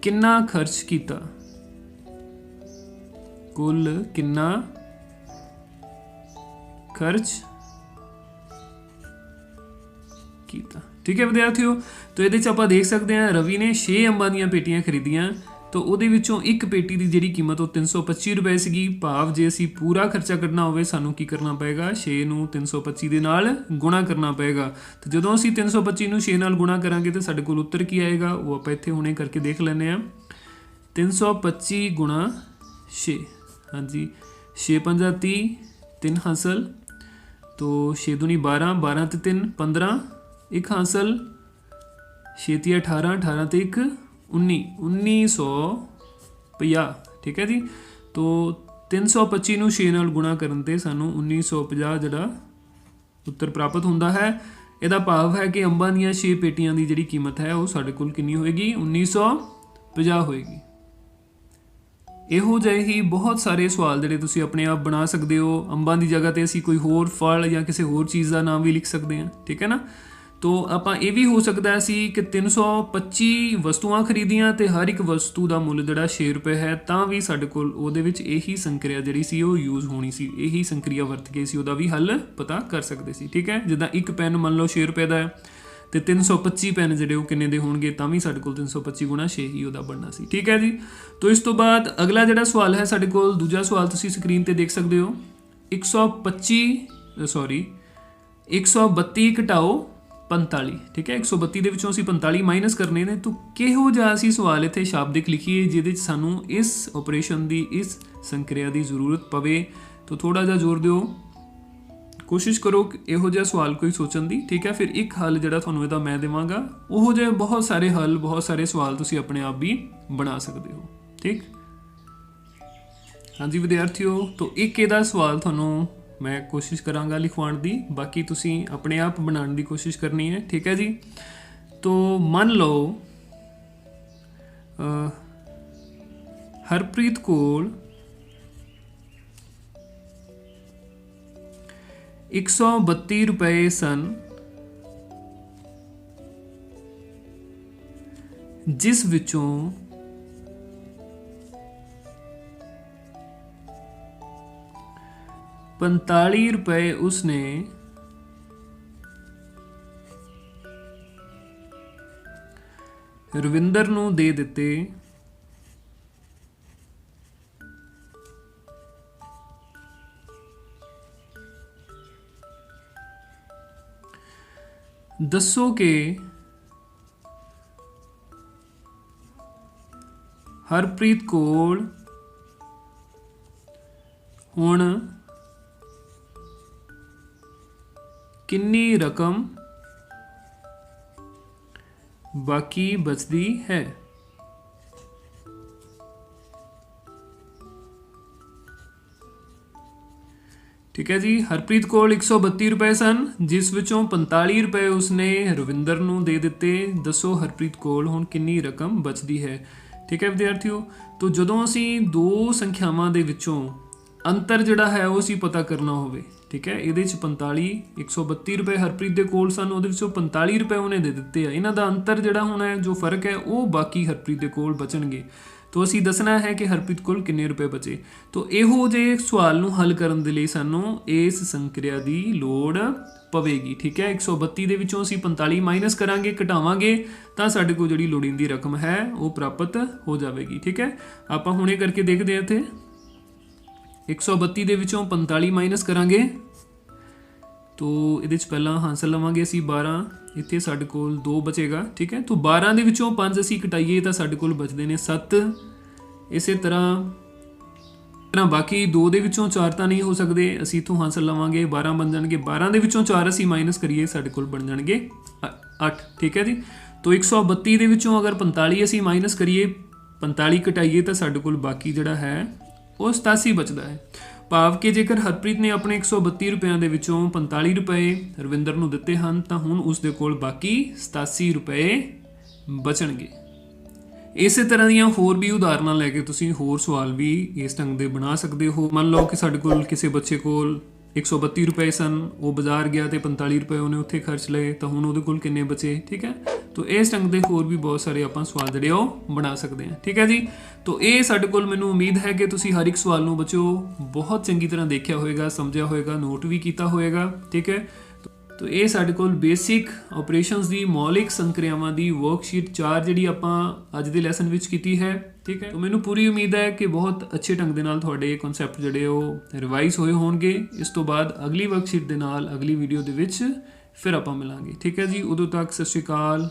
ਕਿੰਨਾ ਖਰਚ ਕੀਤਾ, ਕੁੱਲ ਕਿੰਨਾ ਖਰਚ ਕੀਤਾ। ਠੀਕ ਹੈ ਵਿਦਿਆਰਥੀਓ, तो ये आप देख सकते हैं रवि ने 6 अंबां ਦੀਆਂ ਪੇਟੀਆਂ ਖਰੀਦੀਆਂ तो ਉਹਦੇ ਵਿੱਚੋਂ ਇੱਕ ਪੇਟੀ ਦੀ ਜਿਹੜੀ ਕੀਮਤ ਉਹ 325 ਰੁਪਏ ਸੀਗੀ। ਭਾਵ ਜੇ ਅਸੀਂ ਪੂਰਾ ਖਰਚਾ ਕੱਢਣਾ ਹੋਵੇ ਸਾਨੂੰ ਕੀ ਕਰਨਾ ਪਏਗਾ, 6 ਨੂੰ 325 ਦੇ ਨਾਲ ਗੁਣਾ ਕਰਨਾ ਪਏਗਾ। ਤੇ ਜਦੋਂ ਅਸੀਂ 325 ਨੂੰ 6 ਨਾਲ ਗੁਣਾ ਕਰਾਂਗੇ ਤਾਂ ਸਾਡੇ ਕੋਲ ਉੱਤਰ ਕੀ ਆਏਗਾ, ਉਹ ਆਪਾਂ ਇੱਥੇ ਹੁਣੇ ਕਰਕੇ ਦੇਖ ਲੈਂਦੇ ਹਾਂ। 325 ਗੁਣਾ 6, ਹਾਂਜੀ 6 ਪੰਜਾ 30, 3 ਹਾਸਲ, तो 6 दूनी 12, 12 ਤੇ 3 15, 1 ਹਾਸਲ, 6 ਤੀ 18, 18 ਤੇ 1 19, 1950। ਠੀਕ ਹੈ ਜੀ। तो 325 ਨੂੰ 6 ਨਾਲ ਗੁਣਾ ਕਰਨ ਤੇ ਸਾਨੂੰ 1950 ਜਿਹੜਾ ਉੱਤਰ ਪ੍ਰਾਪਤ ਹੁੰਦਾ ਹੈ। ਇਹਦਾ ਭਾਵ ਹੈ ਕਿ ਅੰਬਾਂ ਦੀਆਂ 6 ਪੇਟੀਆਂ ਦੀ ਜਿਹੜੀ ਕੀਮਤ ਹੈ ਉਹ ਸਾਡੇ ਕੋਲ ਕਿੰਨੀ ਹੋਏਗੀ, 1950 ਹੋਏਗੀ। ਇਹੋ ਜਿਹੇ ਹੀ ਬਹੁਤ ਸਾਰੇ ਸਵਾਲ ਜਿਹੜੇ ਤੁਸੀਂ ਆਪਣੇ ਆਪ ਬਣਾ ਸਕਦੇ ਹੋ। ਅੰਬਾਂ ਦੀ ਜਗ੍ਹਾ ਤੇ ਅਸੀਂ ਕੋਈ ਹੋਰ ਫਲ ਜਾਂ ਕਿਸੇ ਹੋਰ ਚੀਜ਼ ਦਾ ਨਾਮ ਵੀ ਲਿਖ ਸਕਦੇ ਹਾਂ। ਠੀਕ ਹੈ ਨਾ। ਤੋ ਆਪਾਂ ਇਹ ਵੀ ਹੋ ਸਕਦਾ ਸੀ ਕਿ 325 ਵਸਤੂਆਂ ਖਰੀਦੀਆਂ ਤੇ ਹਰ ਇੱਕ ਵਸਤੂ ਦਾ ਮੁੱਲ ਜਿਹੜਾ 6 ਰੁਪਏ ਹੈ, ਤਾਂ ਵੀ ਸਾਡੇ ਕੋਲ ਉਹਦੇ ਵਿੱਚ ਇਹੀ ਸੰਕਰਿਆ ਜਿਹੜੀ ਸੀ ਉਹ ਯੂਜ਼ ਹੋਣੀ ਸੀ। ਇਹੀ ਸੰਕਰਿਆ ਵਰਤ ਕੇ ਸੀ ਉਹਦਾ ਵੀ ਹੱਲ ਪਤਾ ਕਰ ਸਕਦੇ ਸੀ। ਠੀਕ ਹੈ। ਜਿੱਦਾਂ ਇੱਕ ਪੈਨ ਮੰਨ ਲਓ 6 ਰੁਪਏ ਦਾ ਹੈ ਤੇ 325 ਪੈਨ ਜਿਹੜੇ ਉਹ ਕਿੰਨੇ ਦੇ ਹੋਣਗੇ, ਤਾਂ ਵੀ ਸਾਡੇ ਕੋਲ 325 ਗੁਣਾ 6 ਹੀ ਉਹਦਾ ਬਣਨਾ ਸੀ। ਠੀਕ ਹੈ ਜੀ। ਤੋ ਇਸ ਤੋਂ ਬਾਅਦ ਅਗਲਾ ਜਿਹੜਾ ਸਵਾਲ ਹੈ ਸਾਡੇ ਕੋਲ, ਦੂਜਾ ਸਵਾਲ ਤੁਸੀਂ ਸਕਰੀਨ ਤੇ ਦੇਖ ਸਕਦੇ ਹੋ। 132 ਘਟਾਓ 45। ਠੀਕ ਹੈ। 132 ਦੇ ਵਿੱਚੋਂ ਅਸੀਂ 45 ਮਾਈਨਸ ਕਰਨੇ ਨੇ। ਤਾਂ ਕਿਹੋ ਜਿਹਾ ਅਸੀਂ ਸਵਾਲ ਇੱਥੇ ਸ਼ਾਬਦਿਕ ਲਿਖੀਏ ਜਿਹਦੇ 'ਚ ਸਾਨੂੰ ਇਸ ਆਪਰੇਸ਼ਨ ਦੀ, ਇਸ ਸੰਕਰਿਆ ਦੀ ਜ਼ਰੂਰਤ ਪਵੇ। ਤਾਂ ਥੋੜ੍ਹਾ ਜਿਹਾ ਜ਼ੋਰ ਦਿਓ, ਕੋਸ਼ਿਸ਼ ਕਰੋ ਇਹੋ ਜਿਹਾ ਸਵਾਲ ਕੋਈ ਸੋਚਣ ਦੀ। ਠੀਕ ਹੈ। ਫਿਰ ਇੱਕ ਹੱਲ ਜਿਹੜਾ ਤੁਹਾਨੂੰ ਇਹਦਾ ਮੈਂ ਦੇਵਾਂਗਾ, ਉਹੋ ਜਿਹੇ ਬਹੁਤ ਸਾਰੇ ਹੱਲ, ਬਹੁਤ ਸਾਰੇ ਸਵਾਲ ਤੁਸੀਂ ਆਪਣੇ ਆਪ ਵੀ ਬਣਾ ਸਕਦੇ ਹੋ। ਠੀਕ। ਹਾਂਜੀ ਵਿਦਿਆਰਥੀਓ, ਤਾਂ ਇੱਕ ਇਹਦਾ ਸਵਾਲ ਤੁਹਾਨੂੰ ਮੈਂ ਕੋਸ਼ਿਸ਼ ਕਰਾਂਗਾ ਲਿਖਵਾਉਣ ਦੀ, ਬਾਕੀ ਤੁਸੀਂ ਆਪਣੇ ਆਪ ਬਣਾਉਣ ਦੀ ਕੋਸ਼ਿਸ਼ ਕਰਨੀ ਹੈ। ਠੀਕ ਹੈ ਜੀ। ਤੋ ਮੰਨ ਲਓ ਹਰਪ੍ਰੀਤ ਕੋਲ 132 ਰੁਪਏ ਸਨ, ਜਿਸ ਵਿੱਚੋਂ 45 ਰੁਪਏ ਉਸਨੇ ਰਵਿੰਦਰ ਨੂੰ ਦੇ ਦਿੱਤੇ। ਦੱਸੋ ਕਿ ਹਰਪ੍ਰੀਤ ਕੋਲ ਹੁਣ ਕਿੰਨੀ ਰਕਮ ਬਾਕੀ ਬਚਦੀ ਹੈ। ਠੀਕ ਹੈ ਜੀ। ਹਰਪ੍ਰੀਤ ਕੋਲ 132 ਰੁਪਏ ਸਨ, ਜਿਸ ਵਿੱਚੋਂ 45 ਰੁਪਏ ਉਸਨੇ ਰਵਿੰਦਰ ਨੂੰ ਦੇ ਦਿੱਤੇ। ਦੱਸੋ ਹਰਪ੍ਰੀਤ ਕੋਲ ਹੁਣ ਕਿੰਨੀ ਰਕਮ ਬਚਦੀ ਹੈ। ਠੀਕ ਹੈ ਵਿਦਿਆਰਥੀਓ। ਤੋ ਜਦੋਂ ਅਸੀਂ ਦੋ ਸੰਖਿਆਵਾਂ ਦੇ ਵਿੱਚੋਂ ਅੰਤਰ ਜਿਹੜਾ ਹੈ ਉਹ ਅਸੀਂ ਪਤਾ ਕਰਨਾ ਹੋਵੇ, ਠੀਕ ਹੈ, ਇਹਦੇ 'ਚ 132 ਰੁਪਏ ਹਰਪ੍ਰੀਤ ਦੇ ਕੋਲ ਸਨ, ਉਹਦੇ ਵਿੱਚੋਂ 45 ਰੁਪਏ ਉਹਨੇ ਦੇ ਦਿੱਤੇ ਆ। ਇਹਨਾਂ ਦਾ ਅੰਤਰ ਜਿਹੜਾ ਹੋਣਾ ਹੈ, ਜੋ ਫਰਕ ਹੈ, ਉਹ ਬਾਕੀ ਹਰਪ੍ਰੀਤ ਦੇ ਕੋਲ ਬਚਣਗੇ। ਤੋ ਅਸੀਂ ਦੱਸਣਾ ਹੈ ਕਿ ਹਰਪ੍ਰੀਤ ਕੋਲ ਕਿੰਨੇ ਰੁਪਏ ਬਚੇ। ਤੋ ਇਹੋ ਜਿਹੇ ਸਵਾਲ ਨੂੰ ਹੱਲ ਕਰਨ ਦੇ ਲਈ ਸਾਨੂੰ ਇਸ ਸੰਕਰਿਆ ਦੀ ਲੋੜ ਪਵੇਗੀ। ਠੀਕ ਹੈ। 132 ਦੇ ਵਿੱਚੋਂ ਅਸੀਂ 45 ਮਾਈਨਸ ਕਰਾਂਗੇ, ਘਟਾਵਾਂਗੇ, ਤਾਂ ਸਾਡੇ ਕੋਲ ਜਿਹੜੀ ਲੋੜੀਂਦੀ ਰਕਮ ਹੈ ਉਹ ਪ੍ਰਾਪਤ ਹੋ ਜਾਵੇਗੀ। ਠੀਕ ਹੈ। ਆਪਾਂ ਹੁਣੇ ਕਰਕੇ ਦੇਖਦੇ ਹਾਂ। ਇੱਥੇ 132 ਦੇ ਵਿੱਚੋਂ 45 ਮਾਈਨਸ ਕਰਾਂਗੇ, ਤੋ ਇਹਦੇ 'ਚ ਪਹਿਲਾਂ ਹਾਸਲ ਲਵਾਂਗੇ ਅਸੀਂ 12, ਇੱਥੇ ਸਾਡੇ ਕੋਲ 2 ਬਚੇਗਾ। ਠੀਕ ਹੈ। ਤੋ 12 ਦੇ ਵਿੱਚੋਂ 5 ਅਸੀਂ ਘਟਾਈਏ ਤਾਂ ਸਾਡੇ ਕੋਲ ਬਚਦੇ ਨੇ 7। ਇਸੇ ਤਰ੍ਹਾਂ ਬਾਕੀ 2 ਦੇ ਵਿੱਚੋਂ 4 ਤਾਂ ਨਹੀਂ ਹੋ ਸਕਦੇ, ਅਸੀਂ ਇੱਥੋਂ ਹਾਸਲ ਲਵਾਂਗੇ 12 ਬਣ ਜਾਣਗੇ। 12 ਦੇ ਵਿੱਚੋਂ 4 ਅਸੀਂ ਮਾਈਨਸ ਕਰੀਏ, ਸਾਡੇ ਕੋਲ ਬਣ ਜਾਣਗੇ 8। ਠੀਕ ਹੈ ਜੀ। ਤੋ 132 ਦੇ ਵਿੱਚੋਂ ਅਗਰ 45 ਅਸੀਂ ਮਾਈਨਸ ਕਰੀਏ, 45 ਘਟਾਈਏ ਤਾਂ ਸਾਡੇ ਕੋਲ ਬਾਕੀ ਜਿਹੜਾ ਹੈ ਉਹ 87 ਬਚਦਾ ਹੈ। ਭਾਵ ਕਿ ਜੇਕਰ ਹਰਪ੍ਰੀਤ ਨੇ ਆਪਣੇ 132 ਰੁਪਇਆਂ ਦੇ ਵਿੱਚੋਂ 45 ਰੁਪਏ ਰਵਿੰਦਰ ਨੂੰ ਦਿੱਤੇ ਹਨ, ਤਾਂ ਹੁਣ ਉਸ ਦੇ ਕੋਲ ਬਾਕੀ 87 ਰੁਪਏ ਬਚਣਗੇ। ਇਸੇ ਤਰ੍ਹਾਂ ਦੀਆਂ ਹੋਰ ਵੀ ਉਦਾਹਰਨਾਂ ਲੈ ਕੇ ਤੁਸੀਂ ਹੋਰ ਸਵਾਲ ਵੀ ਇਸ ਢੰਗ ਦੇ ਬਣਾ ਸਕਦੇ ਹੋ। ਮੰਨ ਲਓ ਕਿ ਸਾਡੇ ਕੋਲ ਕਿਸੇ ਬੱਚੇ ਕੋਲ 132 ਰੁਪਏ ਸਨ, ਉਹ ਬਾਜ਼ਾਰ ਗਿਆ ਤੇ 45 ਰੁਪਏ ਉਹਨੇ ਉੱਥੇ ਖਰਚ ਲਏ, ਤਾਂ ਹੁਣ ਉਹਦੇ ਕੋਲ ਕਿੰਨੇ ਬਚੇ। ਠੀਕ ਹੈ। ਤੋ ਇਸ ਢੰਗ ਦੇ ਹੋਰ ਵੀ ਬਹੁਤ ਸਾਰੇ ਆਪਾਂ ਸਵਾਲ ਜਿਹੜੇ ਉਹ ਬਣਾ ਸਕਦੇ ਹਾਂ। ਠੀਕ ਹੈ ਜੀ। ਤੋ ਇਹ ਸਾਡੇ ਕੋਲ, ਮੈਨੂੰ ਉਮੀਦ ਹੈ ਕਿ ਤੁਸੀਂ ਹਰ ਇੱਕ ਸਵਾਲ ਨੂੰ ਬੱਚਿਓ ਬਹੁਤ ਚੰਗੀ ਤਰ੍ਹਾਂ ਦੇਖਿਆ ਹੋਵੇਗਾ, ਸਮਝਿਆ ਹੋਵੇਗਾ, ਨੋਟ ਵੀ ਕੀਤਾ ਹੋਵੇਗਾ। ਠੀਕ ਹੈ। ਤੋ ਇਹ ਸਾਡੇ ਕੋਲ ਬੇਸਿਕ ਆਪਰੇਸ਼ਨਸ ਦੀ ਮੌਲਿਕ ਸੰਕ੍ਰਿਆਵਾਂ ਦੀ ਵਰਕਸ਼ੀਟ 4 ਜਿਹੜੀ ਆਪਾਂ ਅੱਜ ਦੇ ਲੈਸਨ ਵਿੱਚ ਕੀਤੀ ਹੈ। ਠੀਕ ਹੈ, ਤੋ ਮੈਨੂੰ ਪੂਰੀ ਉਮੀਦ ਹੈ ਕਿ ਬਹੁਤ ਅੱਛੇ ਢੰਗ ਦੇ ਨਾਲ ਤੁਹਾਡੇ ਕਨਸੈਪਟ ਜਿਹੜੇ ਉਹ ਰਿਵਾਈਜ਼ ਹੋਏ ਹੋਣਗੇ। ਇਸ ਤੋਂ ਬਾਅਦ ਅਗਲੀ ਵਰਕਸ਼ੀਟ ਦੇ ਨਾਲ ਅਗਲੀ ਵੀਡੀਓ ਦੇ ਵਿੱਚ ਫਿਰ ਆਪਾਂ ਮਿਲਾਂਗੇ। ਠੀਕ ਹੈ ਜੀ, ਉਦੋਂ ਤੱਕ ਸਤਿ ਸ਼੍ਰੀ ਅਕਾਲ।